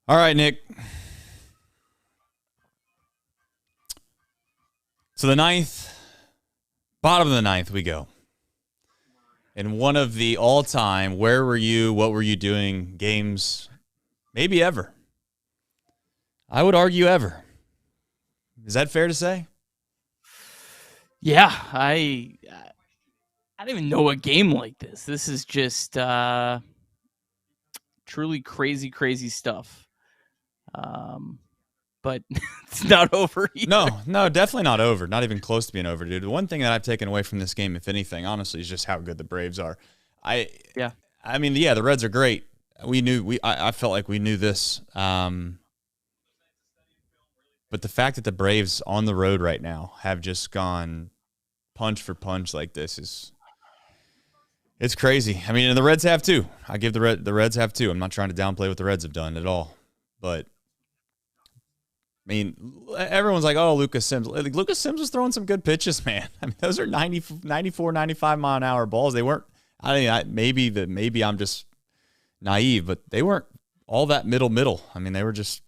All right, Nick. So the ninth, bottom of the ninth, we go. In one of the all-time, where were you, what were you doing games, maybe ever. I would argue ever. Is that fair to say? Yeah, I don't even know a game like this. This is just truly crazy, crazy stuff. But it's not over either. No, definitely not over. Not even close to being over, dude. The one thing that I've taken away from this game, if anything, honestly, is just how good the Braves are. I mean, the Reds are great. I felt like we knew this. But the fact that the Braves on the road right now have just gone punch for punch like this it's crazy. I mean, and the Reds have too. I give the Reds have too. I'm not trying to downplay what the Reds have done at all. But I mean, everyone's like, oh, Lucas Sims. Lucas Sims was throwing some good pitches, man. I mean, those are 94, 95 mile an hour balls. They weren't, maybe I'm just naive, but they weren't all that middle. I mean, they were just,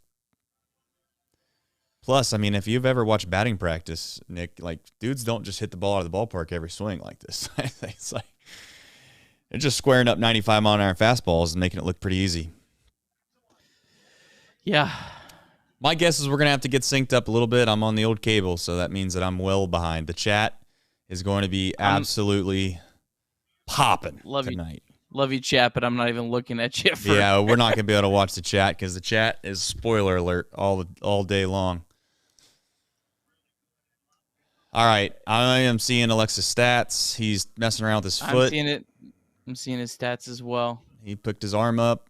plus, I mean, if you've ever watched batting practice, Nick, like, dudes don't just hit the ball out of the ballpark every swing like this. It's like, they're just squaring up 95 mile an hour fastballs and making it look pretty easy. Yeah. My guess is we're going to have to get synced up a little bit. I'm on the old cable, so that means that I'm well behind. The chat is going to be absolutely popping tonight. Love you, chat, but I'm not even looking at you. Yeah, we're not going to be able to watch the chat because the chat is spoiler alert all day long. All right, I am seeing Alexis' stats. He's messing around with his foot. I'm seeing it. I'm seeing his stats as well. He picked his arm up.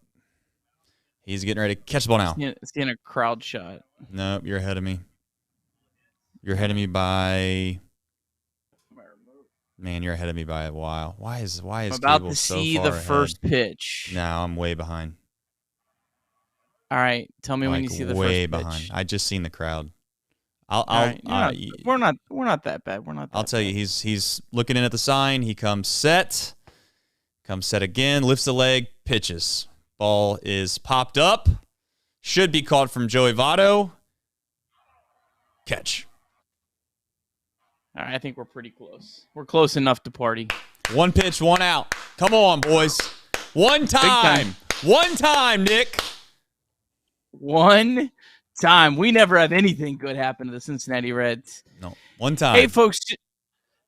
He's getting ready to catch the ball now. Seeing a crowd shot. Nope, you're ahead of me. You're ahead of me by... Man, you're ahead of me by a while. Why is I'm about to see the first pitch. No, I'm way behind. All right, tell me when you see the first pitch. Way behind. I just seen the crowd. We're not that bad. I'll tell you, he's looking in at the sign. He comes set again, lifts the leg, pitches. Ball is popped up. Should be caught from Joey Votto. Catch. All right, I think we're pretty close. We're close enough to party. One pitch, one out. Come on, boys. One time. One time, Nick. One time. We never have anything good happen to the Cincinnati Reds. No, one time. Hey, folks,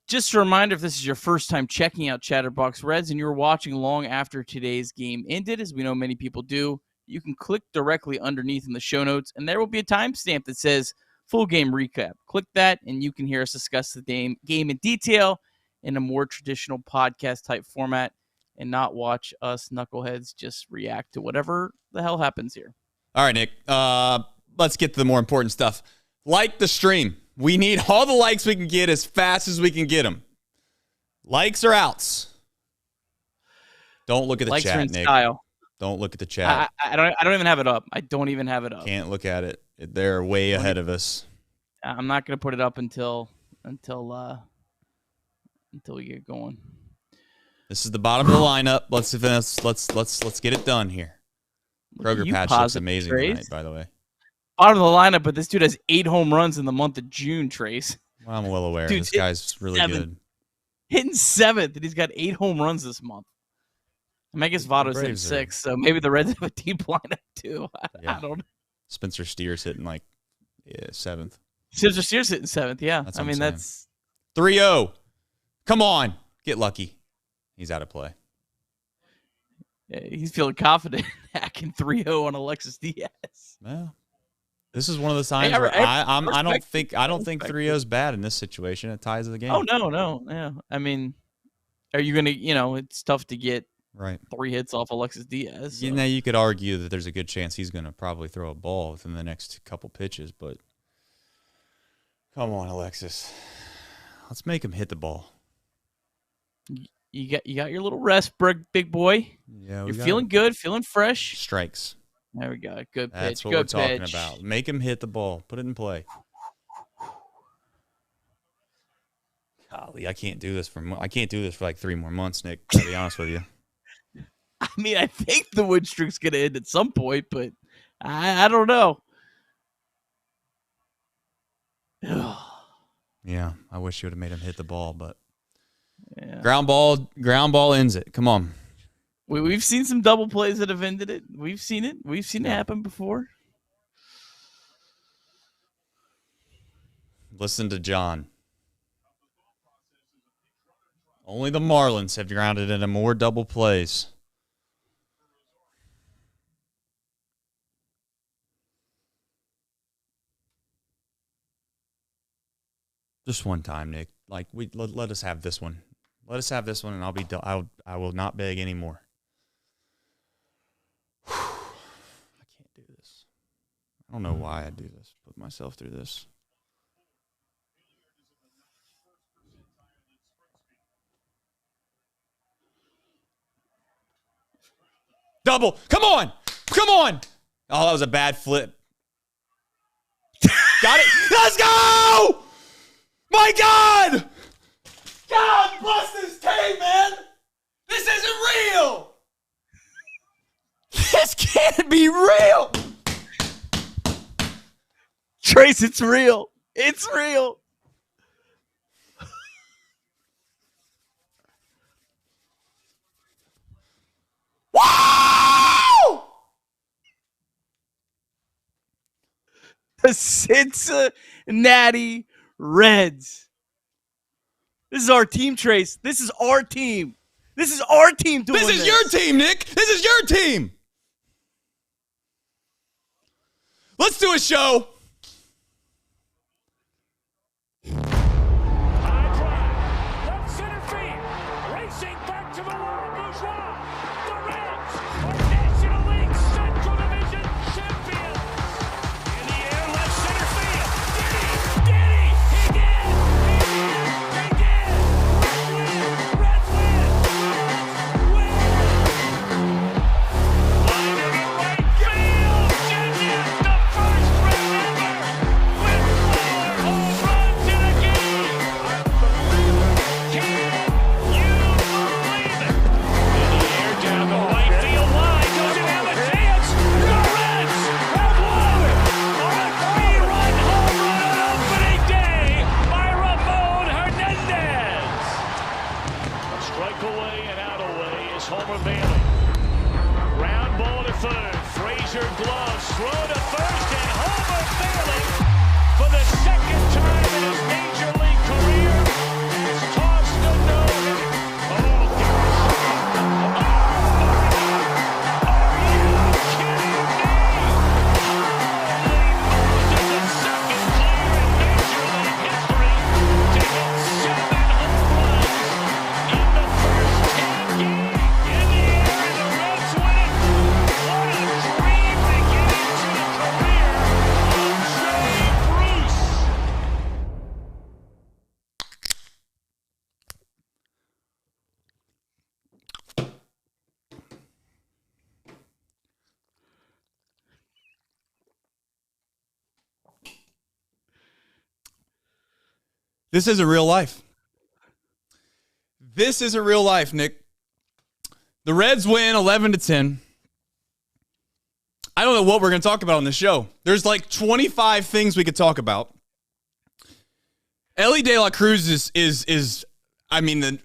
just a reminder, if this is your first time checking out Chatterbox Reds and you're watching long after today's game ended, as we know many people do, you can click directly underneath in the show notes, and there will be a timestamp that says full game recap. Click that, and you can hear us discuss the game in detail in a more traditional podcast-type format and not watch us knuckleheads just react to whatever the hell happens here. All right, Nick. Let's get to the more important stuff. Like the stream. We need all the likes we can get as fast as we can get them. Likes or outs? Don't look at the chat, Nick. Style. Don't look at the chat. I don't even have it up. I don't even have it up. Can't look at it. They're way ahead of us. I'm not going to put it up until we get going. This is the bottom of the lineup. Let's get it done here. Kroger Patch looks amazing tonight, by the way. Bottom of the lineup, but this dude has 8 home runs in the month of June, Trace. Well, I'm well aware. This guy's really good. Hitting 7th, and he's got 8 home runs this month. I mean, I guess Votto's hitting 6, so maybe the Reds have a deep lineup too. I don't know. Spencer Steer's hitting 7th. Spencer Steer's hitting 7th, yeah. That's 3-0. Come on. Get lucky. He's out of play. Yeah, he's feeling confident hacking 3-0 on Alexis Diaz. Well, this is one of the signs where I don't think 3-0 is bad in this situation. It ties the game. Oh no. Yeah. I mean, are you gonna it's tough to get 3 hits off Alexis Diaz. So. You could argue that there's a good chance he's gonna probably throw a ball within the next couple pitches, but come on, Alexis. Let's make him hit the ball. You got your little rest, big boy. Yeah, you're feeling good, feeling fresh. Strikes. There we go. Good pitch. That's what we're talking about. Make him hit the ball. Put it in play. Golly, I can't do this for like 3 more months, Nick. To be honest with you. I mean, I think the win streak's gonna end at some point, but I don't know. Yeah, I wish you would have made him hit the ball, but Yeah. ground ball ends it. Come on. We've seen some double plays that have ended it. We've seen it. We've seen it happen before. Listen to John. Only the Marlins have grounded into more double plays. Just one time, Nick. Like let us have this one. Let us have this one, and I'll be done. I will not beg anymore. I can't do this. I don't know why I do this. Put myself through this. Double. Come on. Come on. Oh, that was a bad flip. Got it. Let's go. My God. God bless this team, man. This isn't real. This can't be real. Trace, it's real. It's real. Wow! The Cincinnati Reds. This is our team, Trace. This is our team. This is our team doing this. This is your team, Nick. This is your team. Let's do a show. High drive, left center field, racing back to the wall, Bourgeois. The Reds are National League Central Division champions. In the air, left center field. Did he? He did. They did. Reds win. Line to the right field. Genius, the first Red ever with 4 home runs in a game. Can you believe it? In the air, down the right field line. Does it have a chance? The Reds have won on a 3-run home run on opening day by Ramon Hernandez. A strike away and out away is Homer Bailey. Ground ball to third. Frazier gloves. Throw to first. And Homer Bailey, for the second time in his major league career, has tossed a no-hitter. Oh, gosh. Oh, are you kidding me? Holy Moses, the second player in major league history to hit 7 home runs in the first 10 games. In the air, and the Reds win it. What a dream beginning to the career of Cruz. This isn't real life. This isn't real life, Nick. The Reds win 11-10. I don't know what we're going to talk about on the show. There's like 25 things we could talk about. Elly de la Cruz is I mean,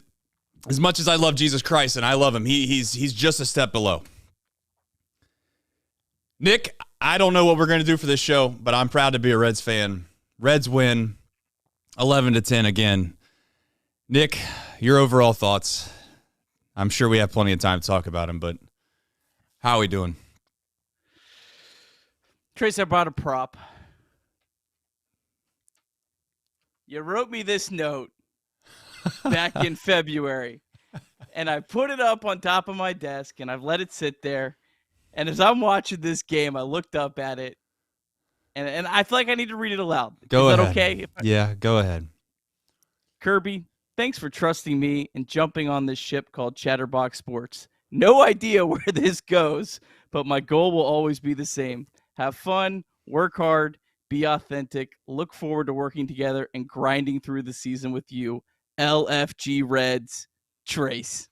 as much as I love Jesus Christ and I love him, he's just a step below. Nick, I don't know what we're going to do for this show, but I'm proud to be a Reds fan. Reds win 11-10 again. Nick, your overall thoughts. I'm sure we have plenty of time to talk about him, but how are we doing? Trace, I brought a prop. You wrote me this note back in February, and I put it up on top of my desk, and I've let it sit there. And as I'm watching this game, I looked up at it, and I feel like I need to read it aloud. Go Is ahead. that okay? Yeah, go ahead. Kirby, thanks for trusting me and jumping on this ship called Chatterbox Sports. No idea where this goes, but my goal will always be the same. Have fun, work hard, be authentic, look forward to working together and grinding through the season with you. LFG Reds, Trace.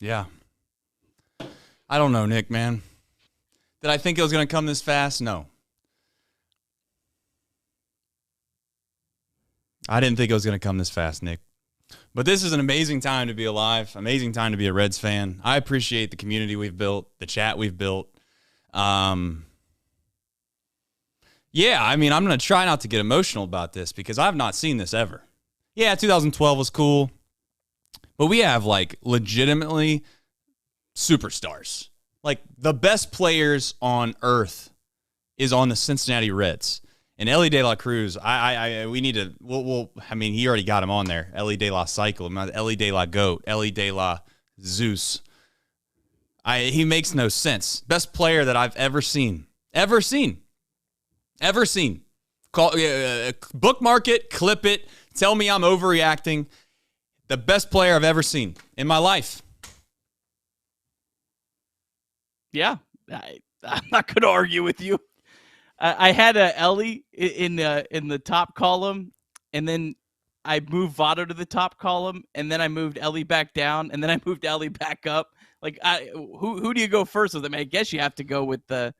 Yeah. I don't know, Nick, man. Did I think it was going to come this fast? No. I didn't think it was going to come this fast, Nick. But this is an amazing time to be alive, amazing time to be a Reds fan. I appreciate the community we've built, the chat we've built. Yeah, I mean, I'm going to try not to get emotional about this because I've not seen this ever. Yeah, 2012 was cool, but we have, like, legitimately superstars. Like, the best players on earth is on the Cincinnati Reds. And Elly de la Cruz, we need to, I mean, he already got him on there. Elly de la Cycle, Elly de la Goat, Elly de la Zeus. He makes no sense. Best player that I've ever seen. Ever seen. Bookmark it, clip it, tell me I'm overreacting. The best player I've ever seen in my life. Yeah, I'm not going to argue with you. I had Elly in the top column, and then I moved Votto to the top column, and then I moved Elly back down, and then I moved Elly back up. Like, who do you go first with? I mean, I guess you have to go with the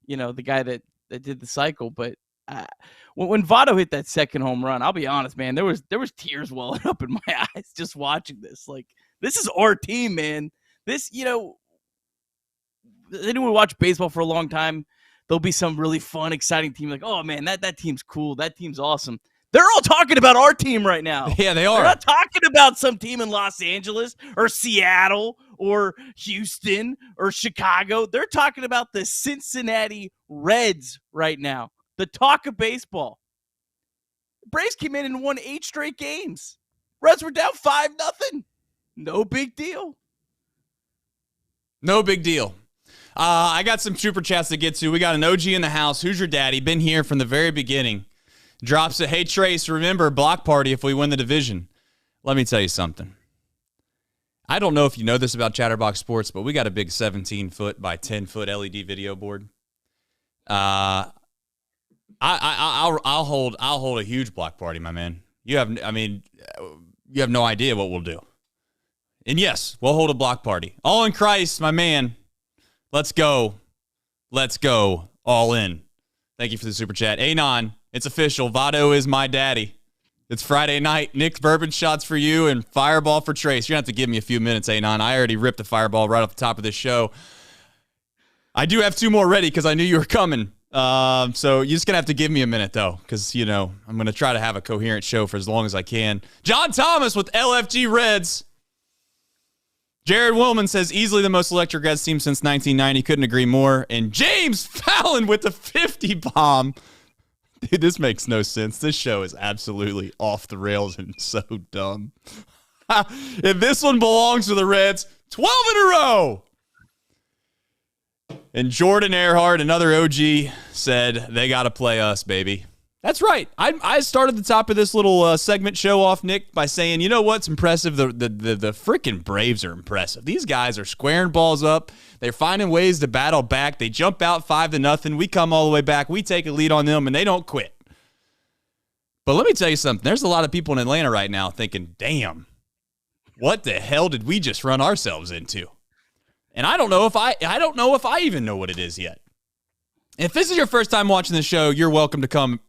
guy that did the cycle. But when Votto hit that second home run, I'll be honest, man, there was tears welling up in my eyes just watching this. Like, this is our team, man. This, anyone watch baseball for a long time, there'll be some really fun, exciting team like, oh, man, that team's cool. That team's awesome. They're all talking about our team right now. Yeah, they are. They're not talking about some team in Los Angeles or Seattle or Houston or Chicago. They're talking about the Cincinnati Reds right now. The talk of baseball. Braves came in and won 8 straight games. Reds were down 5-0. No big deal. No big deal. I got some super chats to get to. We got an OG in the house. Who's your daddy? Been here from the very beginning. Drops it. Hey, Trace, remember, block party if we win the division. Let me tell you something. I don't know if you know this about Chatterbox Sports, but we got a big 17-foot by 10-foot LED video board. I'll hold a huge block party, my man. You have no idea what we'll do. And yes, we'll hold a block party. All in Christ, my man. Let's go. Let's go. All in. Thank you for the super chat. Anon, it's official. Votto is my daddy. It's Friday night. Nick's bourbon shots for you and fireball for Trace. You're going to have to give me a few minutes, Anon. I already ripped the fireball right off the top of this show. I do have 2 more ready because I knew you were coming. So you're just going to have to give me a minute, though, because, I'm going to try to have a coherent show for as long as I can. John Thomas with LFG Reds. Jared Willman says, easily the most electric Reds team since 1990. Couldn't agree more. And James Fallon with the 50 bomb. Dude, this makes no sense. This show is absolutely off the rails and so dumb. If this one belongs to the Reds, 12 in a row. And Jordan Earhart, another OG, said, they got to play us, baby. That's right. I started the top of this little segment show off, Nick, by saying, you know what's impressive? The freaking Braves are impressive. These guys are squaring balls up. They're finding ways to battle back. They jump out 5-0. We come all the way back. We take a lead on them, and they don't quit. But let me tell you something. There's a lot of people in Atlanta right now thinking, damn, what the hell did we just run ourselves into? And I don't know if I even know what it is yet. If this is your first time watching the show, you're welcome to come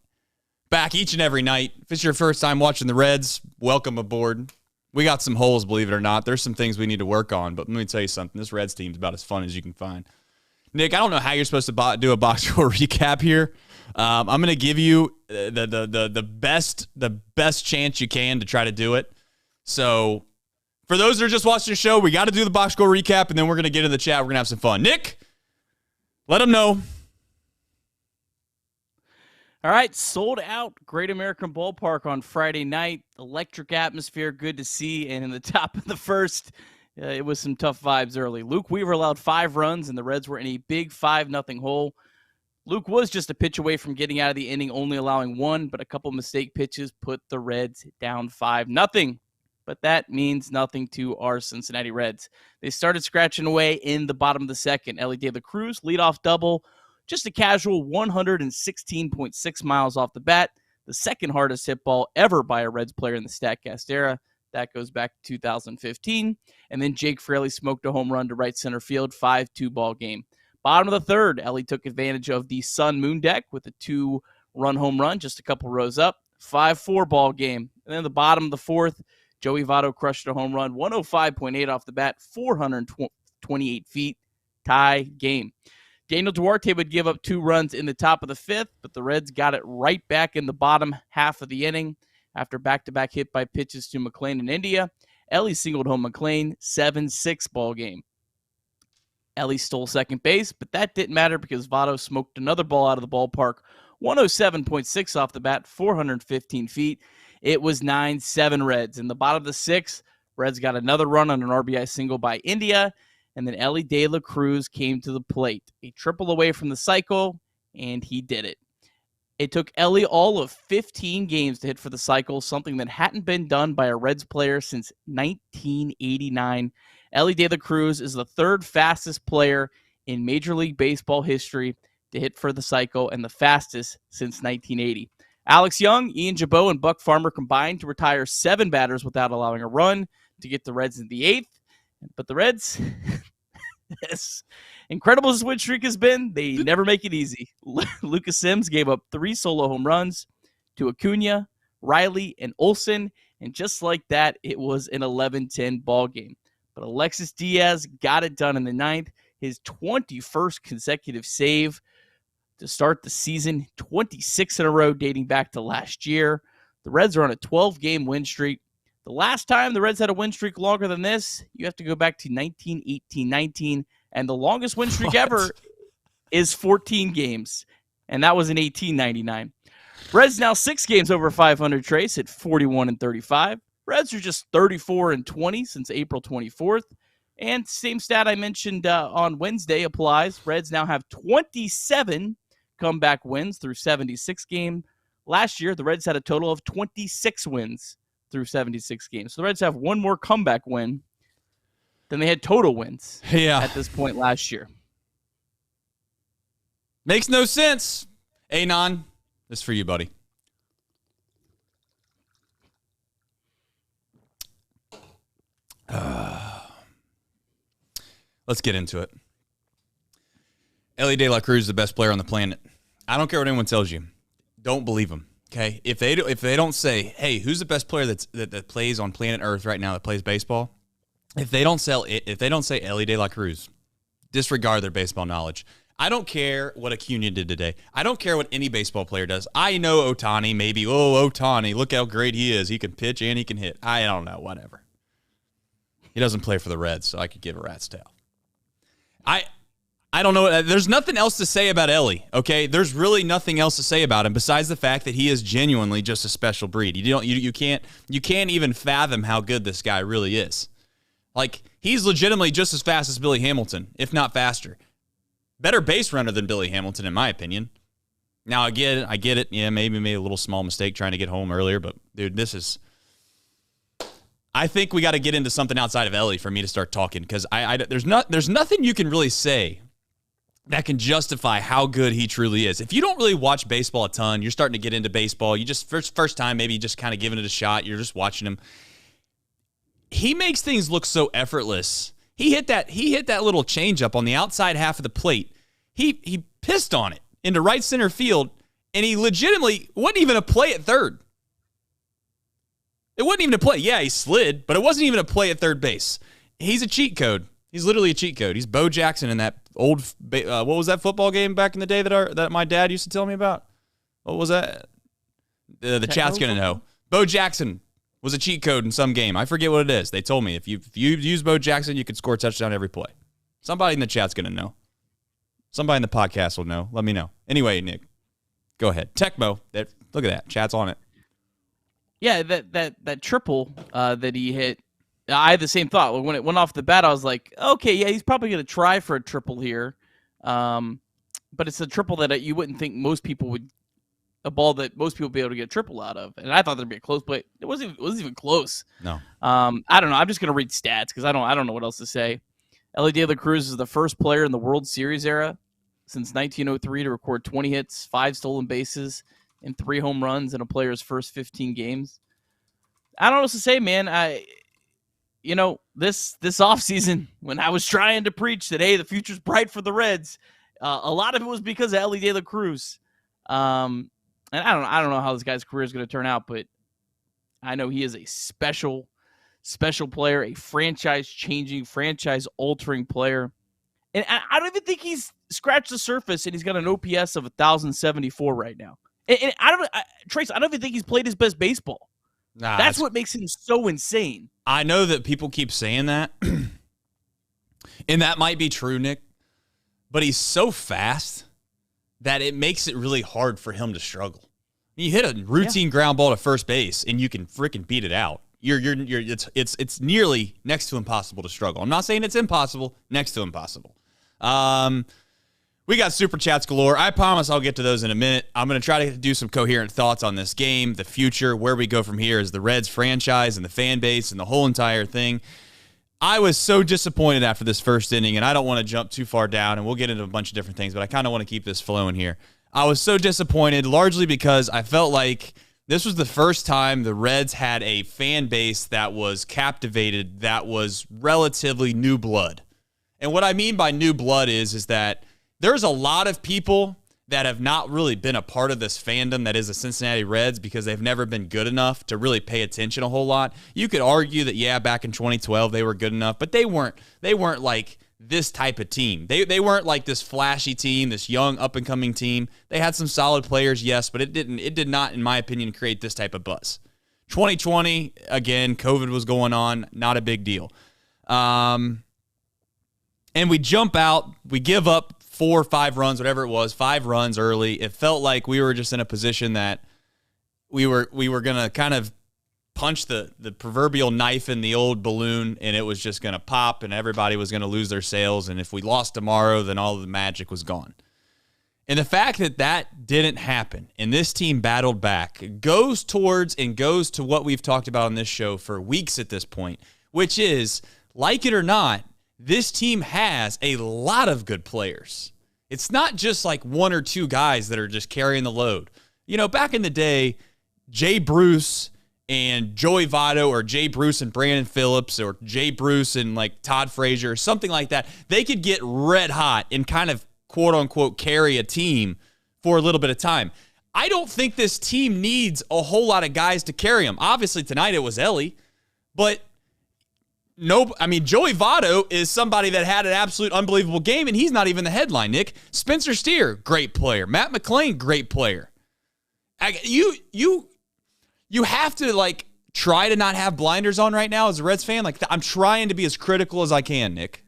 back each and every night. If it's your first time watching the Reds, welcome aboard. We got some holes, believe it or not. There's some things we need to work on, but let me tell you something. This Reds team's about as fun as you can find. Nick, I don't know how you're supposed to do a box score recap here. I'm going to give you the best chance you can to try to do it. So for those that are just watching the show, we got to do the box score recap, and then we're going to get in the chat. We're going to have some fun. Nick, let them know. All right, sold out Great American Ballpark on Friday night. Electric atmosphere, good to see. And in the top of the first, it was some tough vibes early. Luke Weaver allowed 5 runs, and the Reds were in a big 5-0 hole. Luke was just a pitch away from getting out of the inning, only allowing 1, but a couple mistake pitches put the Reds down 5-0. But that means nothing to our Cincinnati Reds. They started scratching away in the bottom of the second. Elly de la Cruz, leadoff double. Just a casual 116.6 miles off the bat. The second hardest hit ball ever by a Reds player in the StatCast era. That goes back to 2015. And then Jake Fraley smoked a home run to right center field, 5-2 ball game. Bottom of the third, Elly took advantage of the sun moon deck with a 2-run home run, just a couple rows up, 5-4 ball game. And then the bottom of the fourth, Joey Votto crushed a home run, 105.8 off the bat, 428 feet, tie game. Daniel Duarte would give up 2 runs in the top of the fifth, but the Reds got it right back in the bottom half of the inning after back-to-back hit by pitches to McLean in India. Elly singled home McLean, 7-6 ball game. Elly stole second base, but that didn't matter because Votto smoked another ball out of the ballpark, 107.6 off the bat, 415 feet. It was 9-7 Reds. In the bottom of the sixth, Reds got another run on an RBI single by India, and then Elly De La Cruz came to the plate. A triple away from the cycle, and he did it. It took Elly all of 15 games to hit for the cycle, something that hadn't been done by a Reds player since 1989. Elly De La Cruz is the third fastest player in Major League Baseball history to hit for the cycle and the fastest since 1980. Alex Young, Ian Jabot, and Buck Farmer combined to retire 7 batters without allowing a run to get the Reds in the 8th. But the Reds, as incredible as this win streak has been, they never make it easy. Lucas Sims gave up 3 solo home runs to Acuna, Riley, and Olsen, and just like that, it was an 11-10 ball game. But Alexis Diaz got it done in the 9th, his 21st consecutive save to start the season, 26 in a row dating back to last year. The Reds are on a 12-game win streak. The last time the Reds had a win streak longer than this, you have to go back to 1918-19, and the longest win streak ever is 14 games, and that was in 1899. Reds now 6 games over 500 Trace at 41-35. Reds are just 34-20 since April 24th. And same stat I mentioned on Wednesday applies. Reds now have 27 comeback wins through 76 games. Last year, the Reds had a total of 26 wins through 76 games. So the Reds have one more comeback win than they had total wins at this point last year. Makes no sense. Anon, this is for you, buddy. Let's get into it. Elly De La Cruz is the best player on the planet. I don't care what anyone tells you. Don't believe them. Okay, if they don't say, hey, who's the best player that plays on planet Earth right now that plays baseball? If they don't say Elly De La Cruz, disregard their baseball knowledge. I don't care what Acuna did today. I don't care what any baseball player does. I know Ohtani, maybe, Ohtani, look how great he is. He can pitch and he can hit. I don't know, whatever. He doesn't play for the Reds, so I could give a rat's tail. I don't know. There's nothing else to say about Elly, okay? There's really nothing else to say about him besides the fact that he is genuinely just a special breed. You can't even fathom how good this guy really is. Like, he's legitimately just as fast as Billy Hamilton, if not faster. Better base runner than Billy Hamilton, in my opinion. Now, I get it. Yeah, maybe made a little small mistake trying to get home earlier, but, dude, I think we got to get into something outside of Elly for me to start talking, because there's nothing you can really say that can justify how good he truly is. If you don't really watch baseball a ton, you're starting to get into baseball, you just first time maybe just kind of giving it a shot, you're just watching him. He makes things look so effortless. He hit that little changeup on the outside half of the plate. He pissed on it into right center field, and he legitimately wasn't even a play at third. It wasn't even a play. Yeah, he slid, but it wasn't even a play at third base. He's a cheat code. He's literally a cheat code. He's Bo Jackson in that old, what was that football game back in the day that my dad used to tell me about? What was that? The chat's going to know. Bo Jackson was a cheat code in some game. I forget what it is. They told me if you use Bo Jackson, you could score a touchdown every play. Somebody in the chat's going to know. Somebody in the podcast will know. Let me know. Anyway, Nick, go ahead. Tecmo, look at that. Chat's on it. Yeah, that triple that he hit, I had the same thought. When it went off the bat, I was like, okay, yeah, he's probably going to try for a triple here. But it's a triple that you wouldn't think a ball that most people would be able to get a triple out of. And I thought there'd be a close play. It wasn't even close. No. I don't know. I'm just going to read stats because I don't know what else to say. Elly De La Cruz is the first player in the World Series era since 1903 to record 20 hits, 5 stolen bases, and 3 home runs in a player's first 15 games. I don't know what to say, man. This offseason, when I was trying to preach that, hey, the future's bright for the Reds, a lot of it was because of Elly De La Cruz. And I don't know how this guy's career is going to turn out, but I know he is a special player, a franchise-changing, franchise-altering player. And I don't even think he's scratched the surface, and he's got an OPS of 1,074 right now. And Trace, I don't even think he's played his best baseball. Nah, That's what makes him so insane. I know that people keep saying that, and that might be true, Nick, but he's so fast that it makes it really hard for him to struggle. You hit a routine ground ball to first base, and you can freaking beat it out. It's nearly next to impossible to struggle. I'm not saying it's impossible, next to impossible. We got super chats galore. I promise I'll get to those in a minute. I'm going to try to do some coherent thoughts on this game, the future, where we go from here as the Reds franchise and the fan base and the whole entire thing. I was so disappointed after this first inning, and I don't want to jump too far down, and we'll get into a bunch of different things, but I kind of want to keep this flowing here. I was so disappointed, largely because I felt like this was the first time the Reds had a fan base that was captivated, that was relatively new blood. And what I mean by new blood is that there's a lot of people that have not really been a part of this fandom that is the Cincinnati Reds because they've never been good enough to really pay attention a whole lot. You could argue that, yeah, back in 2012 they were good enough, but they weren't like this type of team. They weren't like this flashy team, this young up-and-coming team. They had some solid players, yes, but it did not, in my opinion, create this type of buzz. 2020, again, COVID was going on, not a big deal. And we jump out, we give up 4 or 5 runs, whatever it was, 5 runs early. It felt like we were just in a position that we were going to kind of punch the proverbial knife in the old balloon, and it was just going to pop, and everybody was going to lose their sails, and if we lost tomorrow, then all the magic was gone. And the fact that didn't happen, and this team battled back, goes to what we've talked about on this show for weeks at this point, which is, like it or not, this team has a lot of good players. It's not just like 1 or 2 guys that are just carrying the load. You know, back in the day, Jay Bruce and Joey Votto, or Jay Bruce and Brandon Phillips, or Jay Bruce and like Todd Frazier, or something like that, they could get red hot and kind of quote-unquote carry a team for a little bit of time. I don't think this team needs a whole lot of guys to carry them. Obviously, tonight it was Elly, but Joey Votto is somebody that had an absolute unbelievable game, and he's not even the headline, Nick. Spencer Steer, great player. Matt McClain, great player. You have to, like, try to not have blinders on right now as a Reds fan. Like, I'm trying to be as critical as I can, Nick.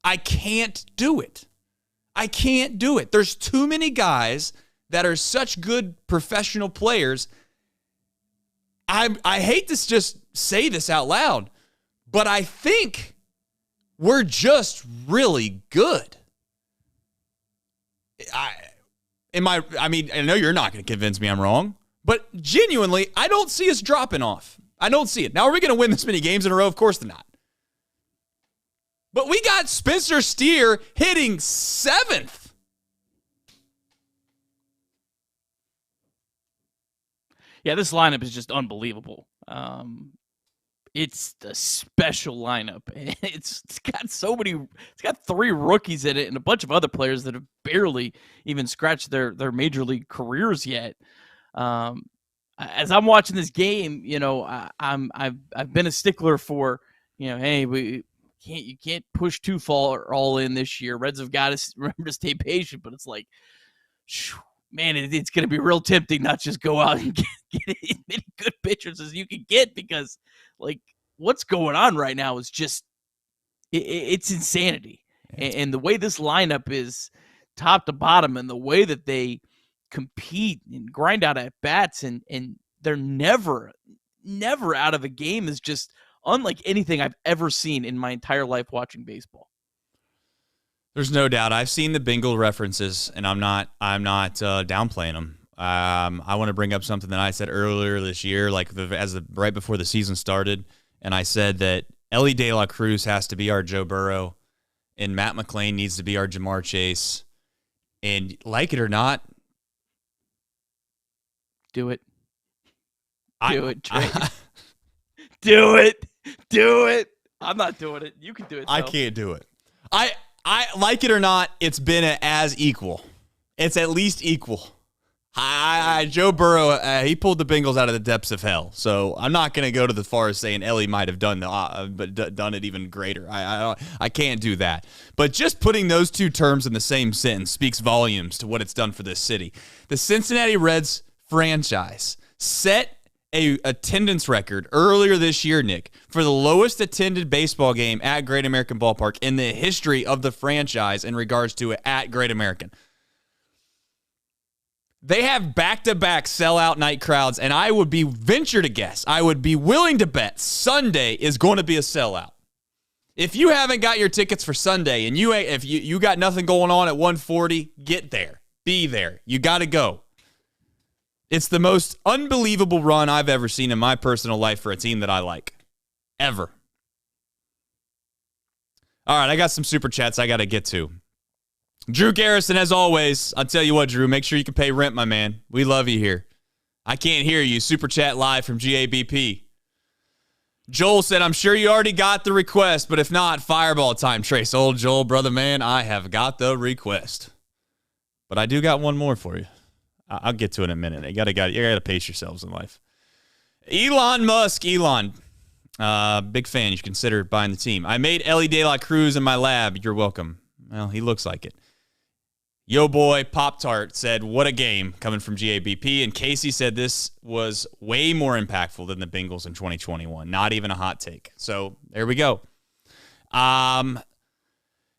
I can't do it. There's too many guys that are such good professional players. I hate to just say this out loud, but I think we're just really good. I know you're not going to convince me I'm wrong, but genuinely, I don't see us dropping off. I don't see it. Now, are we going to win this many games in a row? Of course not. But we got Spencer Steer hitting 7th. Yeah, this lineup is just unbelievable. It's a special lineup. It's got 3 rookies in it and a bunch of other players that have barely even scratched their major league careers yet. As I'm watching this game, I've been a stickler for, hey, you can't push too far all in this year. Reds have got to remember to stay patient, but it's like, man, it's going to be real tempting not just go out and get as many good pitchers as you can get, because like what's going on right now is just it's insanity. And the way this lineup is top to bottom, and the way that they compete and grind out at bats, and they're never out of a game, is just unlike anything I've ever seen in my entire life watching baseball. There's no doubt. I've seen the Bengal references, and I'm not downplaying them. I want to bring up something that I said earlier this year, right before the season started, and I said that Elly De La Cruz has to be our Joe Burrow, and Matt McClain needs to be our Jamar Chase. And like it or not, do it. Do it, Trey. Do it. Do it. I'm not doing it. You can do it. I Thom. can't do it. I like it or not, it's been as equal. It's at least equal. Joe Burrow, he pulled the Bengals out of the depths of hell. So I'm not going to go to the far as saying Elly might have done done it even greater. I can't do that. But just putting those two terms in the same sentence speaks volumes to what it's done for this city. The Cincinnati Reds franchise set a attendance record earlier this year, Nick, for the lowest attended baseball game at Great American Ballpark in the history of the franchise in regards to it at Great American. They have back-to-back sellout night crowds, and I would be venture to guess, I would be willing to bet Sunday is going to be a sellout. If you haven't got your tickets for Sunday and if you got nothing going on at 140, get there. Be there. You got to go. It's the most unbelievable run I've ever seen in my personal life for a team that I like. Ever. All right, I got some super chats I got to get to. Drew Garrison, as always, I'll tell you what, Drew, make sure you can pay rent, my man. We love you here. I can't hear you. Super chat live from GABP. Joel said, I'm sure you already got the request, but if not, fireball time. Trace, old Joel, brother man, I have got the request. But I do got one more for you. I'll get to it in a minute. You gotta pace yourselves in life. Elon Musk, big fan. You should consider buying the team. I made Elly De La Cruz in my lab. You're welcome. Well, he looks like it. Yo boy Pop-Tart said, what a game, coming from GABP. And Casey said this was way more impactful than the Bengals in 2021. Not even a hot take. So there we go.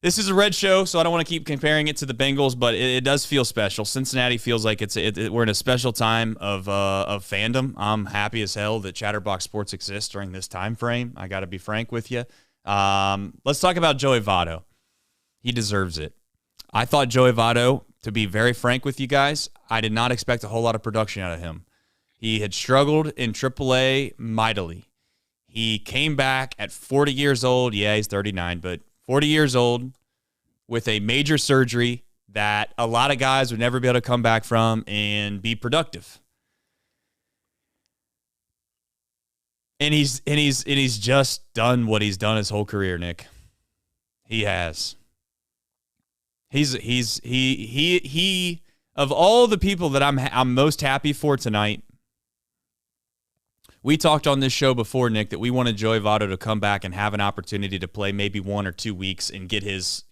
This is a Red show, so I don't want to keep comparing it to the Bengals, but it does feel special. Cincinnati feels like we're in a special time of fandom. I'm happy as hell that Chatterbox Sports exists during this time frame. I got to be frank with you. Let's talk about Joey Votto. He deserves it. I thought Joey Votto, to be very frank with you guys, I did not expect a whole lot of production out of him. He had struggled in AAA mightily. He came back at 40 years old. Yeah, he's 39, but 40 years old with a major surgery that a lot of guys would never be able to come back from and be productive. And he's just done what he's done his whole career, Nick. He has. He of all the people that I'm most happy for tonight. We talked on this show before, Nick, that we wanted Joey Votto to come back and have an opportunity to play maybe 1 or 2 weeks and get his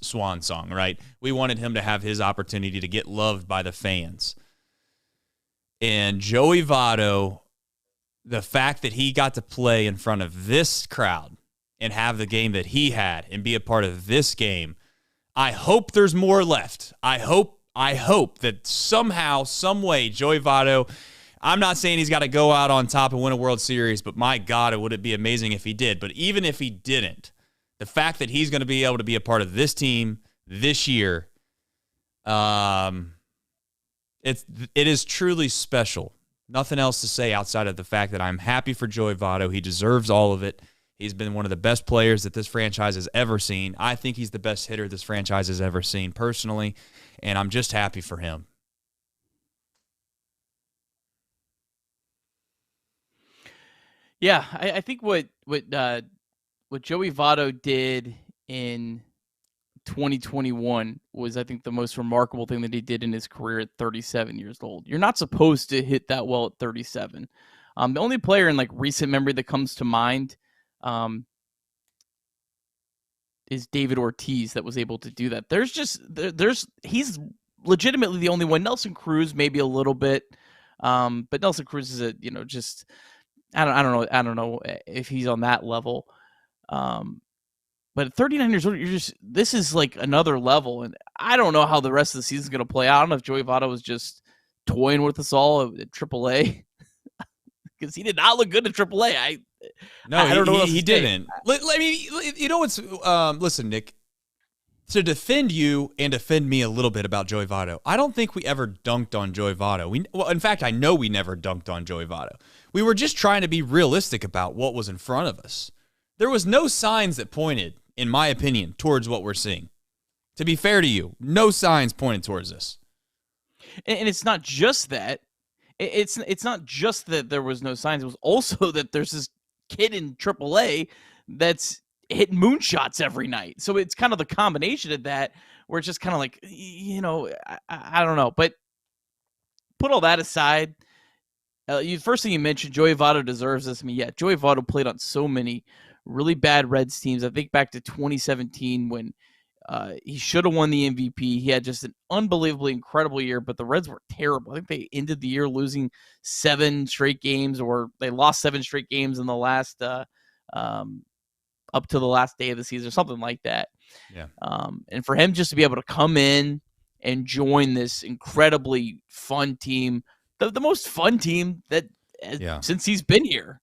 swan song, right? We wanted him to have his opportunity to get loved by the fans. And Joey Votto, the fact that he got to play in front of this crowd and have the game that he had and be a part of this game, I hope there's more left. I hope that somehow, some way, Joey Votto, I'm not saying he's got to go out on top and win a World Series, but my God, would it be amazing if he did. But even if he didn't, the fact that he's going to be able to be a part of this team this year, it is truly special. Nothing else to say outside of the fact that I'm happy for Joey Votto. He deserves all of it. He's been one of the best players that this franchise has ever seen. I think he's the best hitter this franchise has ever seen personally, and I'm just happy for him. Yeah, I think what Joey Votto did in 2021 was, I think, the most remarkable thing that he did in his career at 37 years old. You're not supposed to hit that well at 37. The only player in recent memory that comes to mind is David Ortiz that was able to do that. He's legitimately the only one. Nelson Cruz maybe a little bit, but Nelson Cruz is I don't know if he's on that level. But at 39 years old, this is another level, and I don't know how the rest of the season is going to play out. I don't know if Joey Votto was just toying with us all at AAA because he did not look good at AAA. I don't know. He didn't. You know what's? Listen, Nick. To defend you and defend me a little bit about Joey Votto, I don't think we ever dunked on Joey Votto. In fact, I know we never dunked on Joey Votto. We were just trying to be realistic about what was in front of us. There was no signs that pointed, in my opinion, towards what we're seeing. To be fair to you, no signs pointed towards this. And it's not just that. It's not just that there was no signs. It was also that there's this kid in AAA that's hitting moonshots every night. So it's kind of the combination of that where it's just kind of like, I don't know. But put all that aside, first thing you mentioned, Joey Votto deserves this. I mean, yeah, Joey Votto played on so many really bad Reds teams. I think back to 2017 when he should have won the MVP. He had just an unbelievably incredible year, but the Reds were terrible. I think they ended the year losing 7 straight games, or they lost 7 straight games in the last up to the last day of the season, or something like that. Yeah. And for him just to be able to come in and join this incredibly fun team, the most fun team that since he's been here.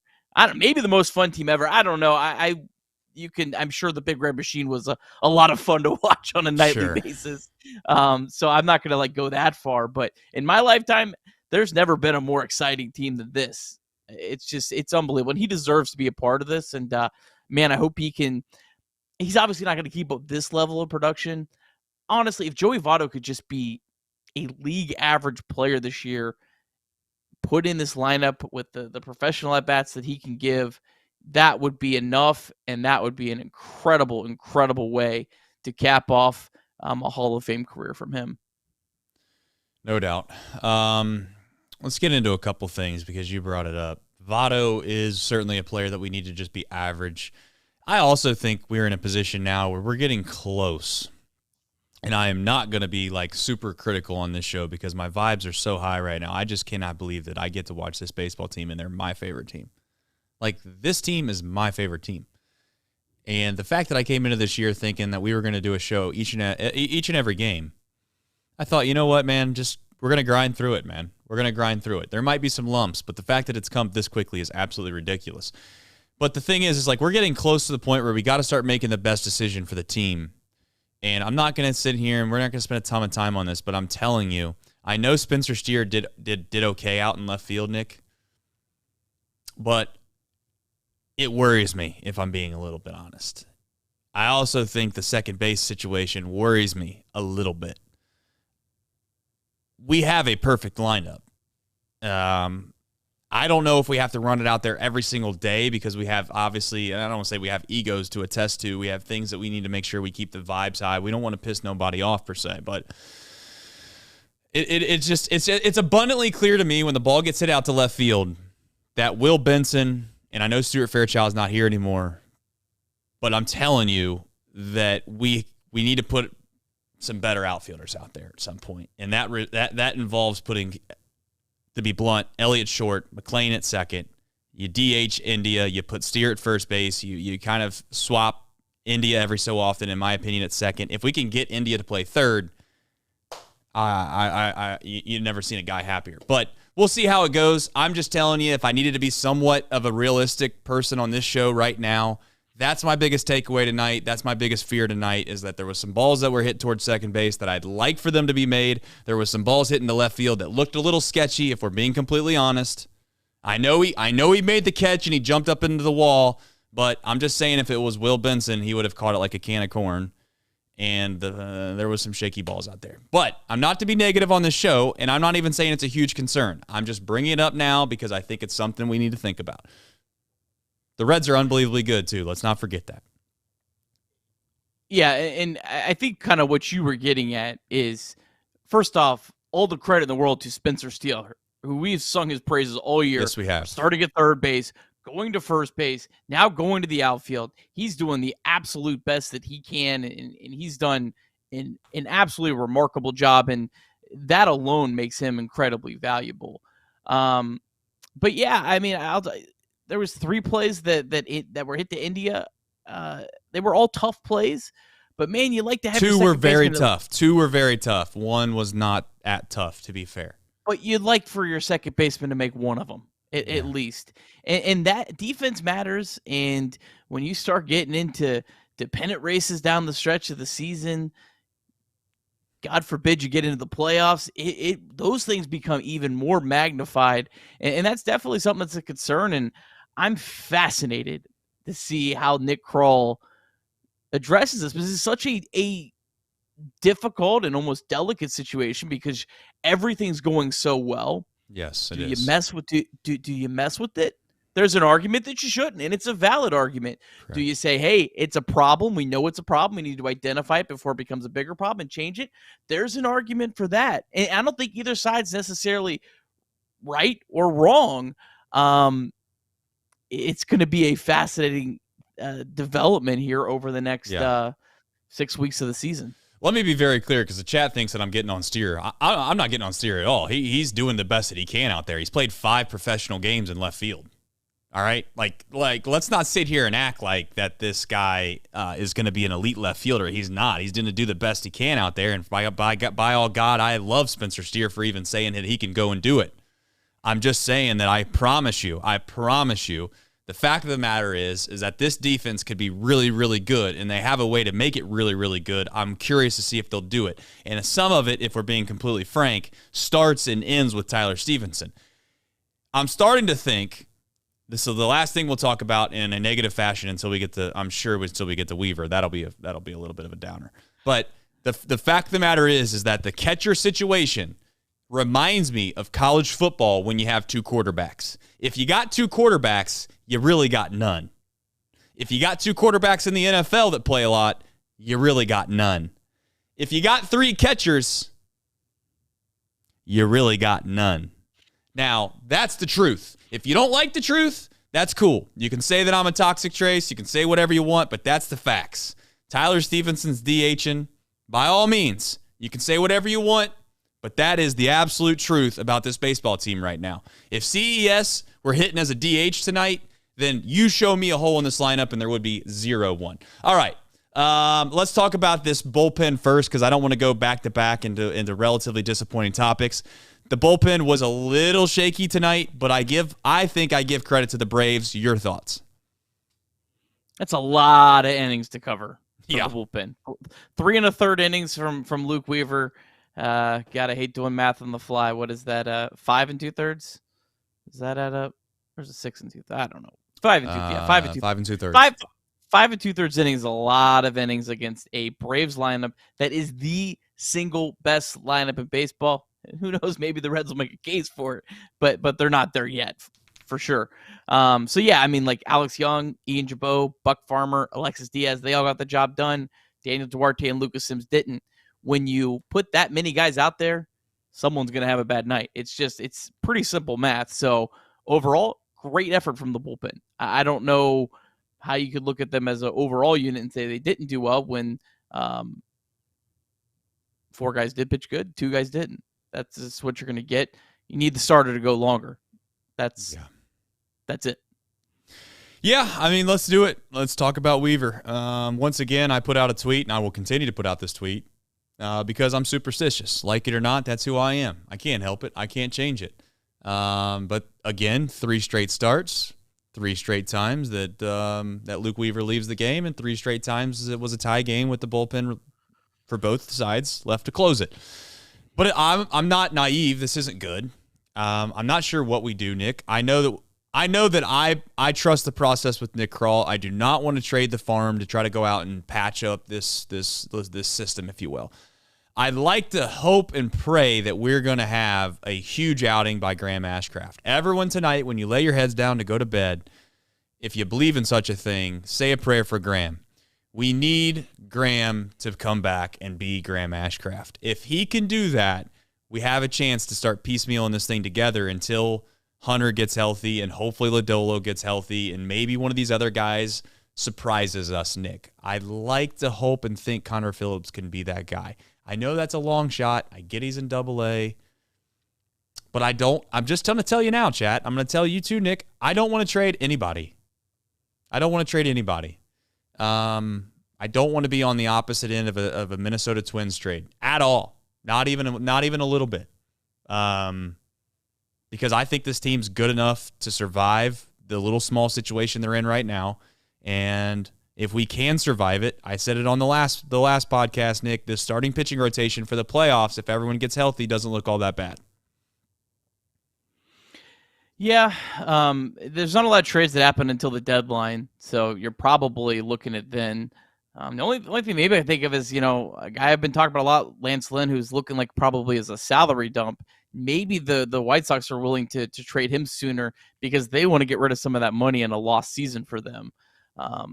Maybe the most fun team ever. I don't know. I'm sure the Big Red Machine was a lot of fun to watch on a nightly basis. So I'm not going to go that far, but in my lifetime, there's never been a more exciting team than this. It's unbelievable. And he deserves to be a part of this. And man, I hope he can. He's obviously not going to keep up this level of production. Honestly, if Joey Votto could just be a league average player this year, put in this lineup with the professional at-bats that he can give, that would be enough, and that would be an incredible, incredible way to cap off a Hall of Fame career from him. No doubt. Let's get into a couple things because you brought it up. Votto is certainly a player that we need to just be average. I also think we're in a position now where we're getting close. And I am not going to be super critical on this show because my vibes are so high right now. I just cannot believe that I get to watch this baseball team and they're my favorite team. This team is my favorite team. And the fact that I came into this year thinking that we were going to do a show each and every game, I thought, you know what, man, we're going to grind through it, man. We're going to grind through it. There might be some lumps, but the fact that it's come this quickly is absolutely ridiculous. But the thing is we're getting close to the point where we got to start making the best decision for the team. And I'm not going to sit here and we're not going to spend a ton of time on this, but I'm telling you, I know Spencer Steer did okay out in left field, Nick. But it worries me, if I'm being a little bit honest. I also think the second base situation worries me a little bit. We have a perfect lineup. I don't know if we have to run it out there every single day because we have, obviously, and I don't want to say we have egos to attest to. We have things that we need to make sure we keep the vibes high. We don't want to piss nobody off per se, but it's abundantly clear to me when the ball gets hit out to left field that Will Benson, and I know Stuart Fairchild's not here anymore, but I'm telling you that we need to put some better outfielders out there at some point, and that involves putting, to be blunt, Elly at short, McLean at second. You DH India, you put Steer at first base. You kind of swap India every so often, in my opinion, at second. If we can get India to play third, you've never seen a guy happier. But we'll see how it goes. I'm just telling you, if I needed to be somewhat of a realistic person on this show right now, that's my biggest takeaway tonight. That's my biggest fear tonight, is that there was some balls that were hit towards second base that I'd like for them to be made. There was some balls hit into left field that looked a little sketchy, if we're being completely honest. I know he made the catch and he jumped up into the wall, but I'm just saying if it was Will Benson, he would have caught it like a can of corn. And there was some shaky balls out there. But I'm not to be negative on this show, and I'm not even saying it's a huge concern. I'm just bringing it up now because I think it's something we need to think about. The Reds are unbelievably good, too. Let's not forget that. Yeah, and I think kind of what you were getting at is, first off, all the credit in the world to Spencer Steer, who we've sung his praises all year. Yes, we have. Starting at third base, going to first base, now going to the outfield. He's doing the absolute best that he can, and he's done an absolutely remarkable job, and that alone makes him incredibly valuable. But yeah, I mean, there was 3 plays that were hit to India. They were all tough plays, but man, you like to have 2 were very tough. 2 were very tough. 1 was not at tough, to be fair. But you'd like for your second baseman to make one of them. At least. And that defense matters. And when you start getting into pennant races down the stretch of the season, God forbid you get into the playoffs, those things become even more magnified. And that's definitely something that's a concern. And I'm fascinated to see how Nick Kroll addresses this, because it's such a difficult and almost delicate situation because everything's going so well. Yes, it do is. You mess with do you mess with it? there's an argument that you shouldn't, and it's a valid argument. Correct. Do you say, hey, it's a problem, we know it's a problem, we need to identify it before it becomes a bigger problem and change it? There's an argument for that. And I don't think either side's necessarily right or wrong. It's going to be a fascinating development here over the next 6 weeks of the season. Let me be very clear, because the chat thinks that I'm getting on Steer. I'm not getting on Steer at all. He's doing the best that he can out there. He's played 5 professional games in left field. All right? Like let's not sit here and act like that this guy is going to be an elite left fielder. He's not. He's going to do the best he can out there. And by all God, I love Spencer Steer for even saying that he can go and do it. I'm just saying that I promise you, the fact of the matter is that this defense could be really, really good, and they have a way to make it really, really good. I'm curious to see if they'll do it. And some of it, if we're being completely frank, starts and ends with Tyler Stevenson. I'm starting to think, this is the last thing we'll talk about in a negative fashion until we get to, I'm sure until we get to Weaver. That'll be a little bit of a downer. But the fact of the matter is that the catcher situation reminds me of college football when you have 2 quarterbacks. If you got 2 quarterbacks, you really got none. If you got 2 quarterbacks in the NFL that play a lot, you really got none. If you got 3 catchers, you really got none. Now, that's the truth. If you don't like the truth, that's cool. You can say that I'm a toxic trace. You can say whatever you want, but that's the facts. Tyler Stevenson's DHing. By all means, you can say whatever you want, but that is the absolute truth about this baseball team right now. If CES were hitting as a DH tonight, then you show me a hole in this lineup and there would be 0-1. All right, let's talk about this bullpen first, because I don't want to go back-to-back into relatively disappointing topics. The bullpen was a little shaky tonight, but I think I give credit to the Braves. Your thoughts? That's a lot of innings to cover for Yeah. the bullpen. 3 1/3 innings from Luke Weaver. Gotta hate doing math on the fly. What is that? 5 2/3? Does that add up? Or is it 6 2/3? I don't know. 5 2. Yeah, 5 2. 5 2/3. 5 2/3 innings is a lot of innings against a Braves lineup that is the single best lineup in baseball. And who knows? Maybe the Reds will make a case for it, but they're not there yet, for sure. So yeah, I mean, like Alex Young, Ian Jabot, Buck Farmer, Alexis Diaz, they all got the job done. Daniel Duarte and Lucas Sims didn't. When you put that many guys out there, someone's going to have a bad night. It's pretty simple math. So overall, great effort from the bullpen. I don't know how you could look at them as an overall unit and say they didn't do well when 4 guys did pitch good, 2 guys didn't. That's just what you're going to get. You need the starter to go longer. That's it. Yeah, I mean, let's do it. Let's talk about Weaver. Once again, I put out a tweet, and I will continue to put out this tweet because I'm superstitious. Like it or not, that's who I am. I can't help it. I can't change it. But again, 3 straight starts, 3 straight times that Luke Weaver leaves the game, and 3 straight times it was a tie game with the bullpen for both sides left to close it. But I'm not naive. This isn't good. I'm not sure what we do, Nick. I know that I trust the process with Nick Krall. I do not want to trade the farm to try to go out and patch up this system, if you will. I'd like to hope and pray that we're going to have a huge outing by Graham Ashcraft. Everyone tonight, when you lay your heads down to go to bed, if you believe in such a thing, say a prayer for Graham. We need Graham to come back and be Graham Ashcraft. If he can do that, we have a chance to start piecemealing this thing together until Hunter gets healthy and hopefully Lodolo gets healthy and maybe one of these other guys surprises us, Nick. I'd like to hope and think Connor Phillips can be that guy. I know that's a long shot. I get he's in Double-A. But I'm just going to tell you now, chat. I'm going to tell you too, Nick. I don't want to trade anybody. I don't want to be on the opposite end of a Minnesota Twins trade at all. Not even a little bit. Because I think this team's good enough to survive the little small situation they're in right now. And if we can survive it, I said it on the last podcast, Nick, this starting pitching rotation for the playoffs, if everyone gets healthy, doesn't look all that bad. Yeah, there's not a lot of trades that happen until the deadline, so you're probably looking at then. The only thing maybe I think of is, a guy I've been talking about a lot, Lance Lynn, who's looking like probably as a salary dump. maybe the White Sox are willing to trade him sooner because they want to get rid of some of that money in a lost season for them.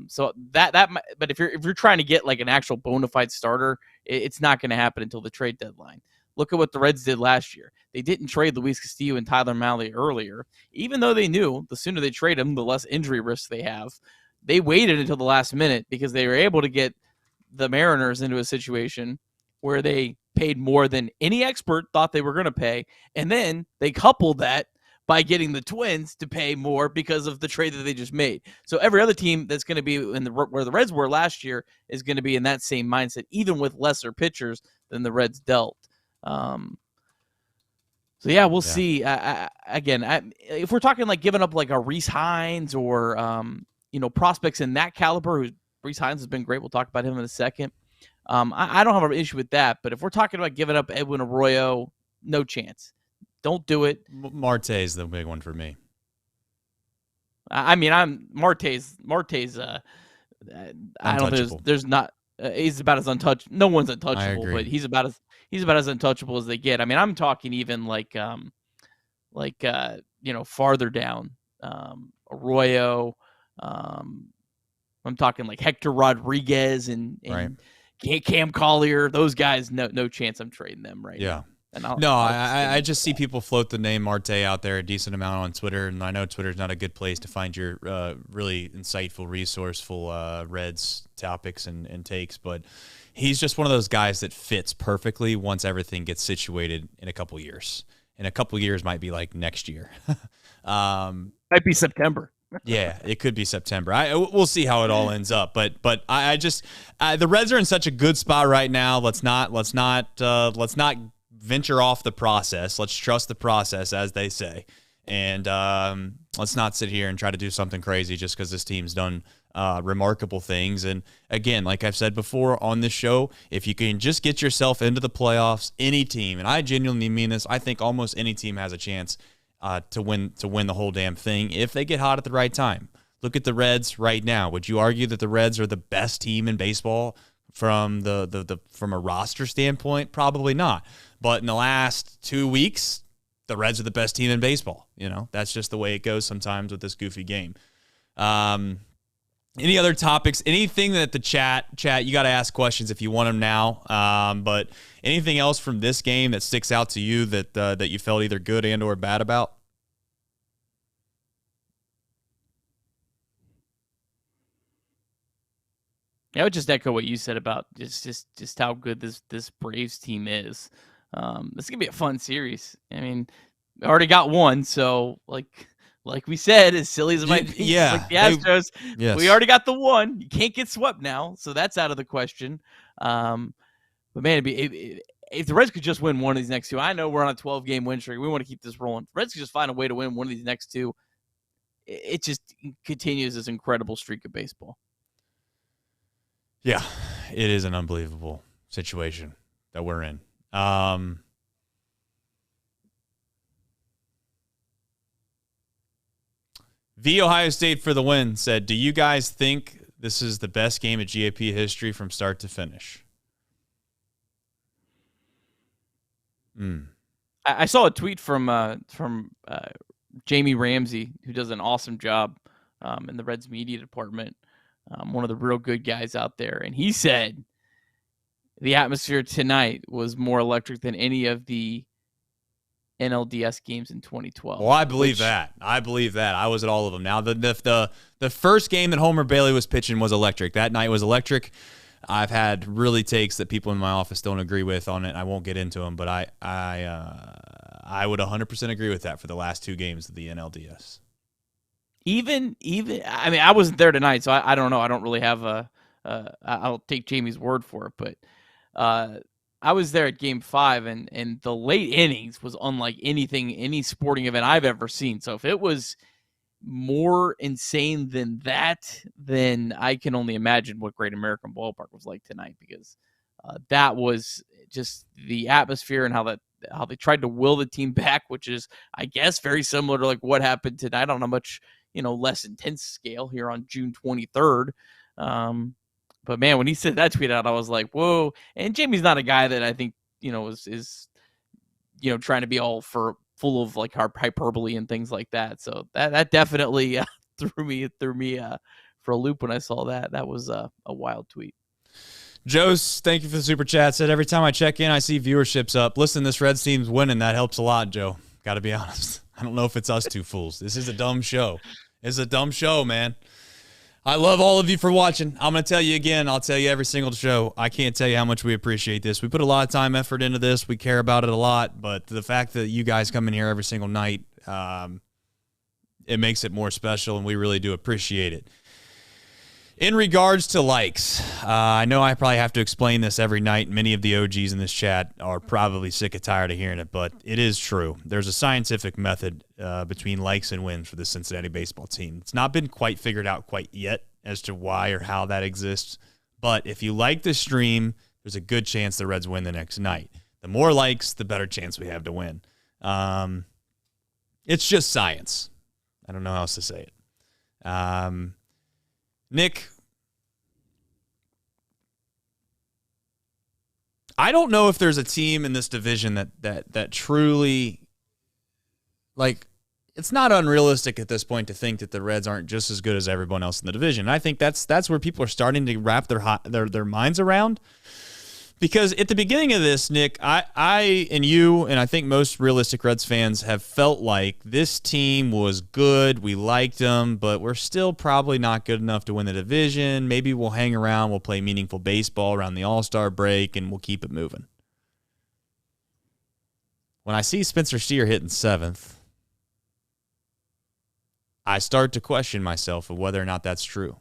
So but if you're trying to get like an actual bona fide starter, it's not going to happen until the trade deadline. Look at what the Reds did last year. They didn't trade Luis Castillo and Tyler Mahle earlier, even though they knew the sooner they trade him, the less injury risks they have. They waited until the last minute because they were able to get the Mariners into a situation where they paid more than any expert thought they were going to pay. And then they coupled that by getting the Twins to pay more because of the trade that they just made. So every other team that's going to be where the Reds were last year is going to be in that same mindset, even with lesser pitchers than the Reds dealt. So yeah, we'll see. If we're talking like giving up like a Rhys Hines or prospects in that caliber, Rhys Hines has been great. We'll talk about him in a second. I don't have an issue with that, but if we're talking about giving up Edwin Arroyo, no chance. Don't do it. Marte is the big one for me. I mean, Marte's. I don't think there's not. He's about as untouchable. No one's untouchable, but he's about as untouchable as they get. I mean, I'm talking even farther down. Arroyo. I'm talking like Hector Rodriguez and Cam Collier. Those guys, no chance I'm trading them right now. I just see people float the name Marte out there a decent amount on Twitter, and I know Twitter's not a good place to find your really insightful, resourceful Reds topics and takes, but he's just one of those guys that fits perfectly once everything gets situated in a couple years. And a couple years might be like next year. Might be September. Yeah, it could be September. We'll see how it all ends up. But I just the Reds are in such a good spot right now. Let's not venture off the process. Let's trust the process, as they say, and let's not sit here and try to do something crazy just because this team's done remarkable things. And again, like I've said before on this show, if you can just get yourself into the playoffs, any team, and I genuinely mean this, I think almost any team has a chance to win the whole damn thing if they get hot at the right time. Look at the Reds right now. Would you argue that the Reds are the best team in baseball from from a roster standpoint? Probably not. But in the last 2 weeks, the Reds are the best team in baseball. That's just the way it goes sometimes with this goofy game. Any other topics? Anything that the chat, you got to ask questions if you want them now. But anything else from this game that sticks out to you that you felt either good and or bad about? I would just echo what you said about just how good this Braves team is. This is gonna be a fun series. I mean, we already got one, so like we said, as silly as it might be, like the Astros, we already got the one. You can't get swept now, so that's out of the question. But man, if the Reds could just win one of these next two, I know we're on a 12-game win streak. We want to keep this rolling. If the Reds could just find a way to win one of these next two, it just continues this incredible streak of baseball. Yeah, it is an unbelievable situation that we're in. V Ohio State for the win said, do you guys think this is the best game of GAP history from start to finish? I saw a tweet from Jamie Ramsey, who does an awesome job in the Reds media department, one of the real good guys out there. And he said the atmosphere tonight was more electric than any of the NLDS games in 2012. Well, I believe that. I was at all of them. Now, the first game that Homer Bailey was pitching was electric. That night was electric. I've had really takes that people in my office don't agree with on it. I won't get into them, but I would 100% agree with that for the last two games of the NLDS. Even I mean, I wasn't there tonight, so I don't know. I don't really have I'll take Jamie's word for it, but I was there at Game 5, and the late innings was unlike any sporting event I've ever seen. So if it was more insane than that, then I can only imagine what Great American Ballpark was like tonight, because that was just the atmosphere and how they tried to will the team back, which is, I guess, very similar to like what happened tonight on a much less intense scale here on June 23rd. But man, when he said that tweet out, I was like, whoa. And Jamie's not a guy that I think, is trying to be all full of like hyperbole and things like that. So that definitely threw me for a loop when I saw that. That was a wild tweet. Joe's, thank you for the super chat. Said every time I check in, I see viewership's up. Listen, this Reds team's winning. That helps a lot, Joe. Got to be honest. I don't know if it's us two fools. This is a dumb show. It's a dumb show, man. I love all of you for watching. I'm going to tell you again. I'll tell you every single show. I can't tell you how much we appreciate this. We put a lot of time, effort into this. We care about it a lot. But the fact that you guys come in here every single night, it makes it more special, and we really do appreciate it. In regards to likes, I know I probably have to explain this every night. Many of the OGs in this chat are probably sick and tired of hearing it, but it is true. There's a scientific method between likes and wins for the Cincinnati baseball team. It's not been quite figured out quite yet as to why or how that exists, but if you like the stream, there's a good chance the Reds win the next night. The more likes, the better chance we have to win. It's just science. I don't know how else to say it. Nick, I don't know if there's a team in this division that truly, like, it's not unrealistic at this point to think that the Reds aren't just as good as everyone else in the division. I think that's where people are starting to wrap their minds around. Because at the beginning of this, Nick, I and you, and I think most realistic Reds fans have felt like this team was good. We liked them, but we're still probably not good enough to win the division. Maybe we'll hang around, we'll play meaningful baseball around the All-Star break, and we'll keep it moving. When I see Spencer Steer hitting 7th, I start to question myself of whether or not that's true.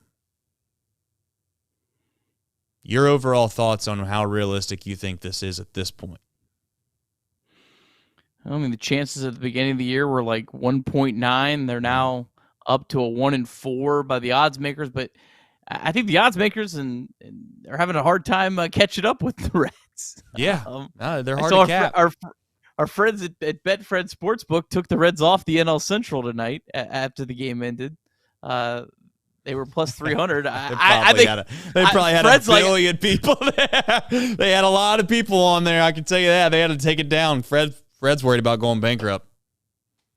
Your overall thoughts on how realistic you think this is at this point? I mean, the chances at the beginning of the year were like 1.9. They're now up to a 1-4 by the odds makers, but I think the odds makers and are having a hard time catching up with the Reds. Yeah, they're hard to cap. Our friends at Betfred Sportsbook took the Reds off the NL Central tonight after the game ended. They were plus 300. They probably had a billion people there. They had a lot of people on there. I can tell you that. They had to take it down. Fred's worried about going bankrupt.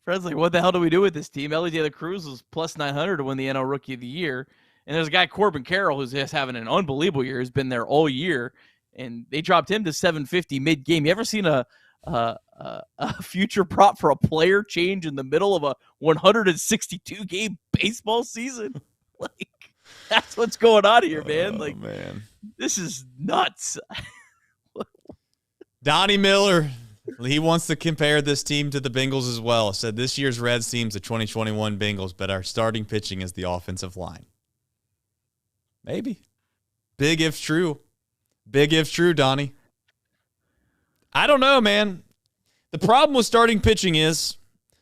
Fred's like, what the hell do we do with this team? Elly de la Cruz was plus 900 to win the NL Rookie of the Year. And there's a guy, Corbin Carroll, who's just having an unbelievable year. He's been there all year. And they dropped him to 750 mid-game. You ever seen a future prop for a player change in the middle of a 162-game baseball season? Like, that's what's going on here, man. Like, man, this is nuts. Donnie Miller, he wants to compare this team to the Bengals as well. Said this year's Reds team's the 2021 Bengals, but our starting pitching is the offensive line. Maybe. Big if true. Big if true, Donnie. I don't know, man. The problem with starting pitching is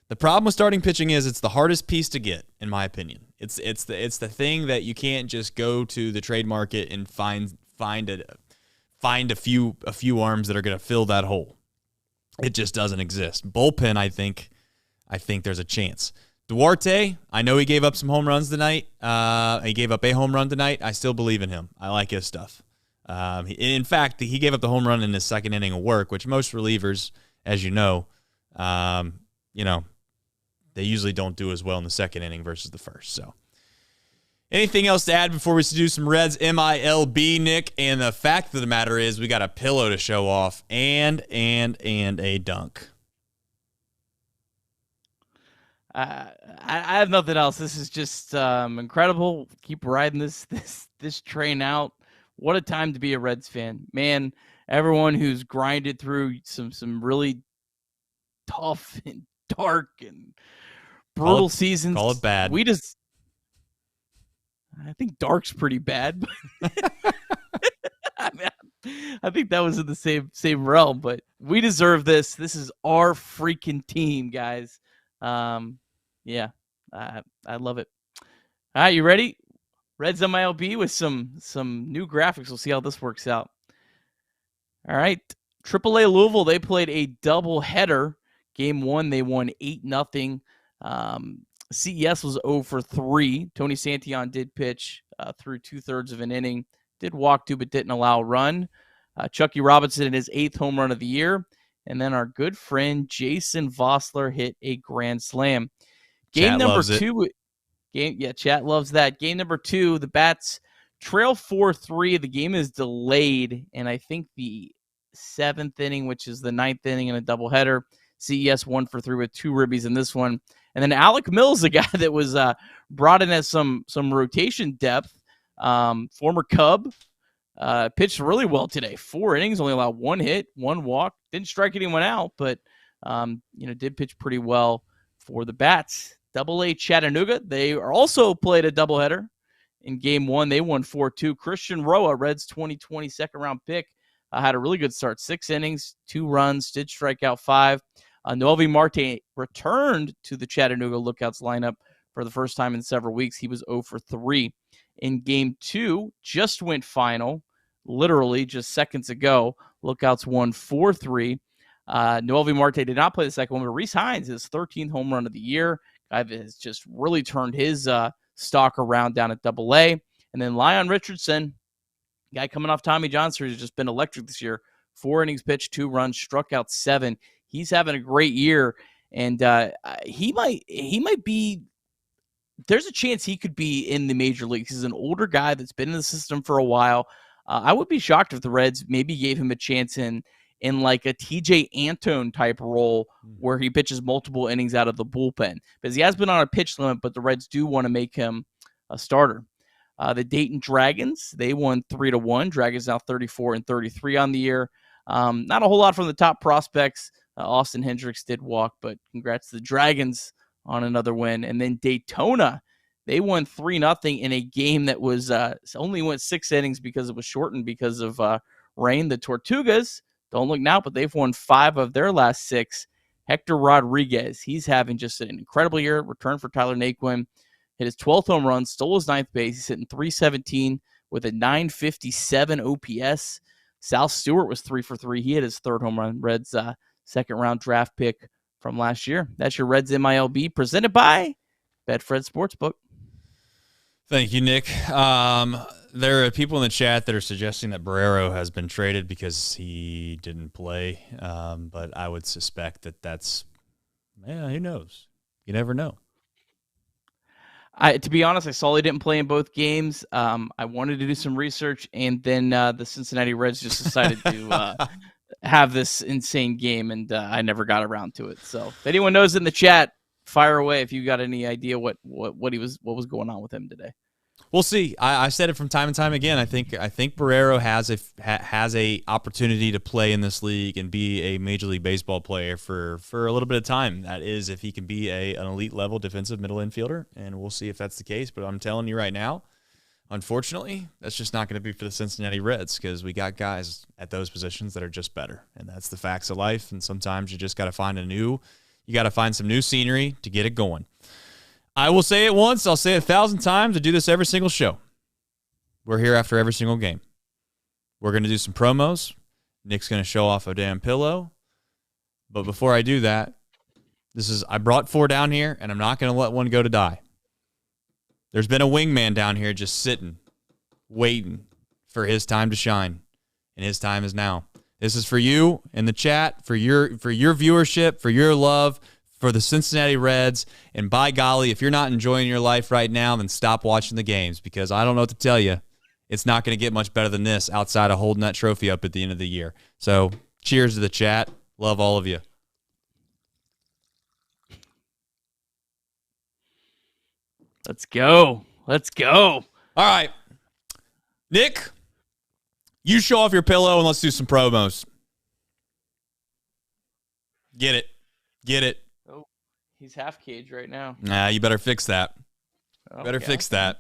it's the hardest piece to get, in my opinion. It's the thing that you can't just go to the trade market and find a few arms that are going to fill that hole. It just doesn't exist. Bullpen, I think there's a chance. Duarte, I know he gave up some home runs tonight. He gave up a home run tonight. I still believe in him. I like his stuff. In fact, he gave up the home run in his second inning of work, which most relievers, as you know, they usually don't do as well in the second inning versus the first. So, anything else to add before we do some Reds MILB, Nick? And the fact of the matter is, we got a pillow to show off and a dunk. I have nothing else. This is just incredible. Keep riding this train out. What a time to be a Reds fan, man! Everyone who's grinded through some really tough and dark and brutal seasons. Call it bad. I think dark's pretty bad. But I think that was in the same realm. But we deserve this. This is our freaking team, guys. Yeah, I love it. All right, you ready? Reds MILB with some new graphics. We'll see how this works out. All right, AAA Louisville, they played a doubleheader. Game 1, they won 8-0. CES was 0-for-3. Tony Santillan did pitch through 2/3 of an inning. Did walk 2, but didn't allow a run. Chucky Robinson in his 8th home run of the year. And then our good friend Jason Vossler hit a grand slam. Game Chat number loves it. 2. Chat loves that. Game number 2, the Bats trail 4-3. The game is delayed, and I think the 7th inning, which is the 9th inning in a doubleheader. CES 1-for-3 with 2 ribbies in this one. And then Alec Mills, the guy that was brought in as some rotation depth, former Cub, pitched really well today. 4 innings, only allowed 1 hit, 1 walk. Didn't strike anyone out, but did pitch pretty well for the Bats. Double-A Chattanooga, they are also played a doubleheader in Game 1. They won 4-2. Christian Roa, Reds 2020 second-round pick, had a really good start. 6 innings, 2 runs, did strike out 5. Noelvi Marte returned to the Chattanooga Lookouts lineup for the first time in several weeks. He was 0-for-3. In Game 2, just went final, literally just seconds ago. Lookouts won 4-3. Noelvi Marte did not play the second one, but Reese Hines, his 13th home run of the year, guy that has just really turned his stock around down at Double-A. And then Lyon Richardson, guy coming off Tommy John surgery, has just been electric this year. 4 innings pitched, 2 runs, struck out 7. He's having a great year, and he might be. There's a chance he could be in the major leagues. He's an older guy that's been in the system for a while. I would be shocked if the Reds maybe gave him a chance in like a TJ Antone type role where he pitches multiple innings out of the bullpen, because he has been on a pitch limit, but the Reds do want to make him a starter. The Dayton Dragons, they won 3-1. Dragons now 34-33 on the year. Not a whole lot from the top prospects. Austin Hendricks did walk, but congrats to the Dragons on another win. And then Daytona, they won 3-0 in a game that was only went 6 innings because it was shortened because of rain. The Tortugas, don't look now, but they've won 5 of their last 6. Hector Rodriguez, he's having just an incredible year. Return for Tyler Naquin. Hit his 12th home run, stole his 9th base. He's hitting .317 with a .957 OPS. Sal Stewart was 3-for-3. He hit his 3rd home run. Reds second-round draft pick from last year. That's your Reds MILB presented by Betfred Sportsbook. Thank you, Nick. There are people in the chat that are suggesting that Barrero has been traded because he didn't play, but I would suspect that's, who knows? You never know. To be honest, I saw he didn't play in both games. I wanted to do some research, and then the Cincinnati Reds just decided to have this insane game, and I never got around to it. So if anyone knows in the chat, fire away if you got any idea what was going on with him today. We'll see. I said it from time and time again. I think Barrero has a opportunity to play in this league and be a Major League Baseball player for a little bit of time. That is, if he can be an elite level defensive middle infielder, and we'll see if that's the case. But I'm telling you right now, unfortunately, that's just not going to be for the Cincinnati Reds, because we got guys at those positions that are just better, and that's the facts of life. And sometimes you just got to find some new scenery to get it going. I will say it once, I'll say it 1,000 times. I do this every single show. We're here after every single game. We're going to do some promos. Nick's going to show off a damn pillow. But before I do that, I brought 4 down here, and I'm not going to let one go to die. There's been a wingman down here just sitting, waiting for his time to shine, and his time is now. This is for you in the chat, for your viewership, for your love, for the Cincinnati Reds. And by golly, if you're not enjoying your life right now, then stop watching the games, because I don't know what to tell you. It's not going to get much better than this outside of holding that trophy up at the end of the year. So cheers to the chat. Love all of you. Let's go. All right. Nick, you show off your pillow and let's do some promos. Get it. Oh, he's half cage right now. Nah, you better fix that. Okay. Fix that.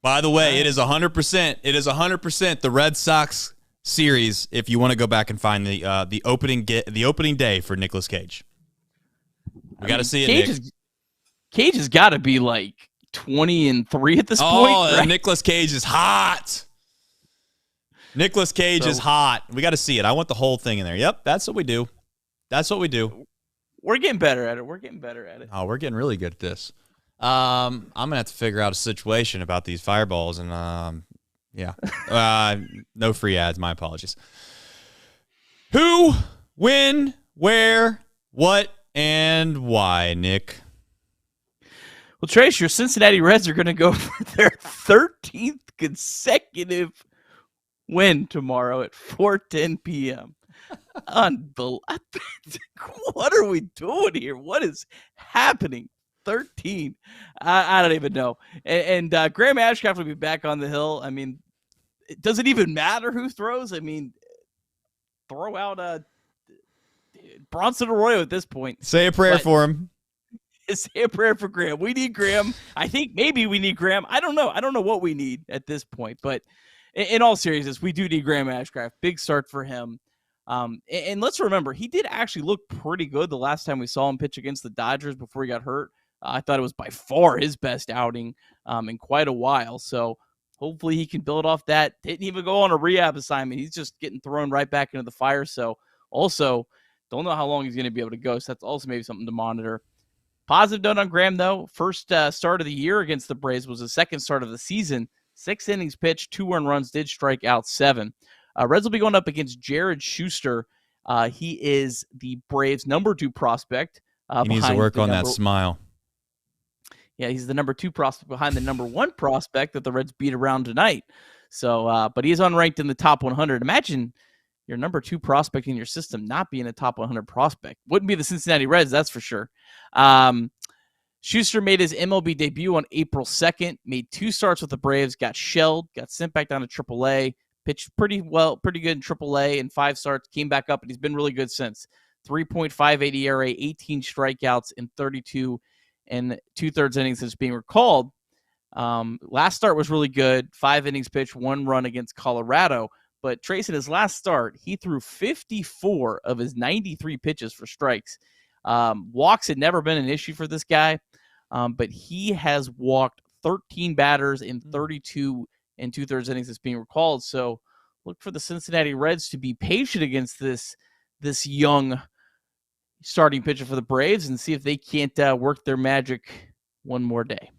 By the way, it is 100%. It is 100% the Red Sox series. If you want to go back and find the opening day for Nicolas Cage, we got to see it. Nick. Cage has got to be like 20-3 at this point. Oh, right? Nicolas Cage is hot. Nicolas Cage is hot. We got to see it. I want the whole thing in there. Yep, that's what we do. We're getting better at it. Oh, we're getting really good at this. I'm gonna have to figure out a situation about these fireballs, and no free ads. My apologies. Who, when, where, what, and why, Nick? Well, Trace, your Cincinnati Reds are going to go for their 13th consecutive win tomorrow at 4:10 p.m. Unbelievable. What are we doing here? What is happening? 13. I don't even know. And Graham Ashcraft will be back on the hill. I mean, does it even matter who throws? I mean, throw out Bronson Arroyo at this point. Say a prayer for him. Say a prayer for Graham. We need Graham. I think maybe we need Graham. I don't know. I don't know what we need at this point. But in all seriousness, we do need Graham Ashcraft. Big start for him. And let's remember, he did actually look pretty good the last time we saw him pitch against the Dodgers before he got hurt. I thought it was by far his best outing in quite a while. So hopefully he can build off that. Didn't even go on a rehab assignment. He's just getting thrown right back into the fire. So also, don't know how long he's going to be able to go. So that's also maybe something to monitor. Positive note on Graham, though. First start of the year against the Braves was the second start of the season. 6 innings pitched, 2 earned runs, did strike out 7. Reds will be going up against Jared Schuster. He is the Braves' number 2 prospect. He needs to work on that smile. Yeah, he's the number 2 prospect behind the number 1 prospect that the Reds beat around tonight. So, but he's unranked in the top 100. Imagine your number 2 prospect in your system not being a top 100 prospect. Wouldn't be the Cincinnati Reds, that's for sure. Schuster made his MLB debut on April 2nd, made 2 starts with the Braves, got shelled, got sent back down to AAA, pitched pretty good in AAA in 5 starts, came back up, and he's been really good since. 3.58 ERA, 18 strikeouts in 32 and 2/3 innings since being recalled. Last start was really good. 5 innings pitched, 1 run against Colorado. But Trace, in his last start, he threw 54 of his 93 pitches for strikes. Walks had never been an issue for this guy, but he has walked 13 batters in 32 and 2/3 innings that's being recalled. So look for the Cincinnati Reds to be patient against this young starting pitcher for the Braves and see if they can't work their magic one more day.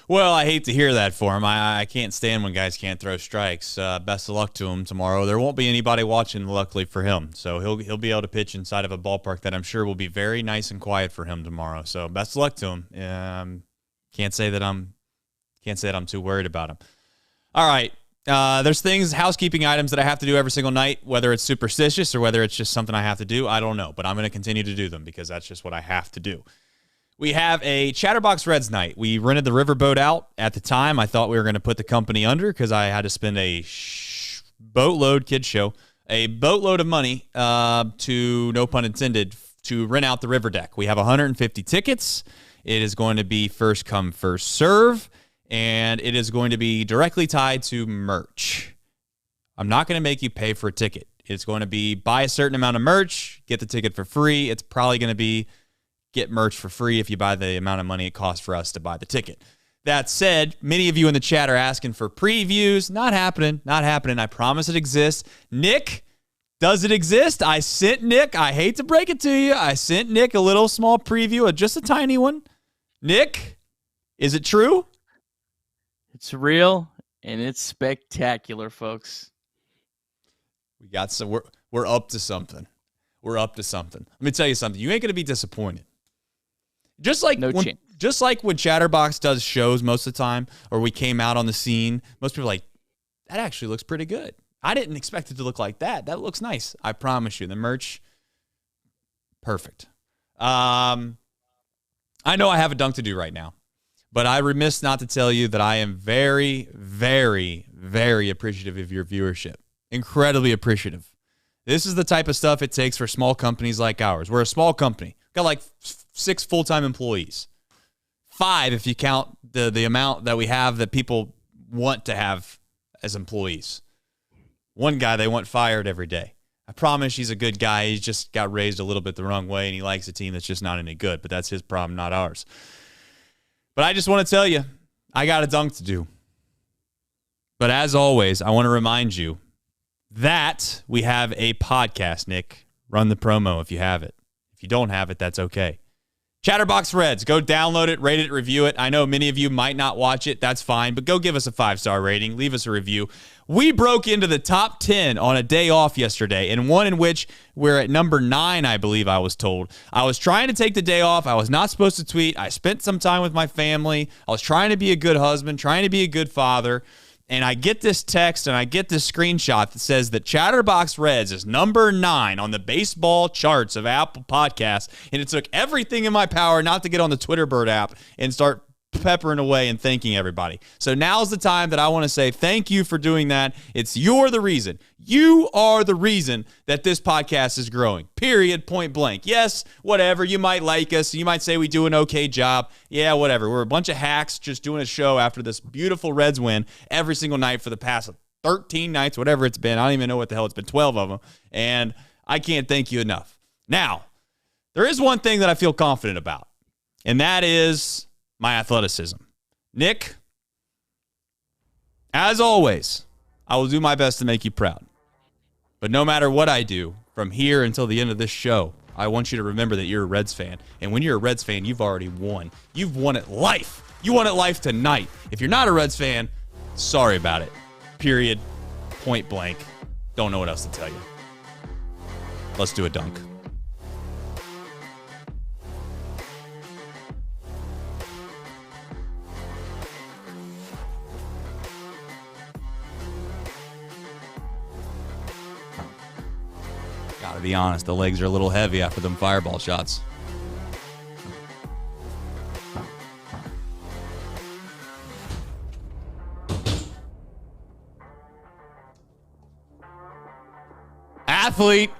Well, I hate to hear that for him. I can't stand when guys can't throw strikes. Best of luck to him tomorrow. There won't be anybody watching, luckily for him. So he'll be able to pitch inside of a ballpark that I'm sure will be very nice and quiet for him tomorrow. So best of luck to him. Can't say that I'm too worried about him. All right. There's housekeeping items that I have to do every single night, whether it's superstitious or whether it's just something I have to do. I don't know, but I'm going to continue to do them because that's just what I have to do. We have a Chatterbox Reds night. We rented the riverboat out. At the time, I thought we were going to put the company under because I had to spend a boatload, kids show, a boatload of money, to, no pun intended, to rent out the river deck. We have 150 tickets. It is going to be first come, first serve, and it is going to be directly tied to merch. I'm not going to make you pay for a ticket. It's going to be buy a certain amount of merch, get the ticket for free. It's probably going to be get merch for free if you buy the amount of money it costs for us to buy the ticket. That said, many of you in the chat are asking for previews. Not happening. I promise it exists. Nick, does it exist? I sent Nick, I hate to break it to you, I sent Nick a little small preview, just a tiny one. Nick, is it true? It's real, and it's spectacular, folks. We got some. We're up to something. We're up to something. Let me tell you something. You ain't going to be disappointed. Just like when Chatterbox does shows most of the time, or we came out on the scene, most people are like, that actually looks pretty good. I didn't expect it to look like that. That looks nice. I promise you. The merch, perfect. I know I have a dunk to do right now, but I remiss not to tell you that I am very, very, very appreciative of your viewership. Incredibly appreciative. This is the type of stuff it takes for small companies like ours. We're a small company. Got like 6 full-time employees. 5 if you count the amount that we have that people want to have as employees. One guy they want fired every day. I promise he's a good guy. He just got raised a little bit the wrong way, and he likes a team that's just not any good. But that's his problem, not ours. But I just want to tell you, I got a dunk to do. But as always, I want to remind you that we have a podcast, Nick. Run the promo if you have it. If you don't have it, that's okay. Chatterbox Reds, go download it, rate it, review it. I know many of you might not watch it. That's fine, but go give us a 5-star rating. Leave us a review. We broke into the top 10 on a day off yesterday, and one in which we're at number 9, I believe I was told. I was trying to take the day off. I was not supposed to tweet. I spent some time with my family. I was trying to be a good husband, trying to be a good father. And I get this text and I get this screenshot that says that Chatterbox Reds is number 9 on the baseball charts of Apple Podcasts. And it took everything in my power not to get on the Twitter Bird app and start peppering away and thanking everybody. So now's the time that I want to say thank you for doing that. You're the reason. You are the reason that this podcast is growing. Period. Point blank. Yes, whatever. You might like us. You might say we do an okay job. Yeah, whatever. We're a bunch of hacks just doing a show after this beautiful Reds win every single night for the past 13 nights, whatever it's been. I don't even know what the hell it's been, 12 of them. And I can't thank you enough. Now, there is one thing that I feel confident about, and that is my athleticism. Nick, as always, I will do my best to make you proud. But no matter what I do from here until the end of this show, I want you to remember that you're a Reds fan. And when you're a Reds fan, you've already won. You've won at life. You won at life tonight. If you're not a Reds fan, sorry about it. Period. Point blank. Don't know what else to tell you. Let's do a dunk. Gotta be honest, the legs are a little heavy after them fireball shots. Athlete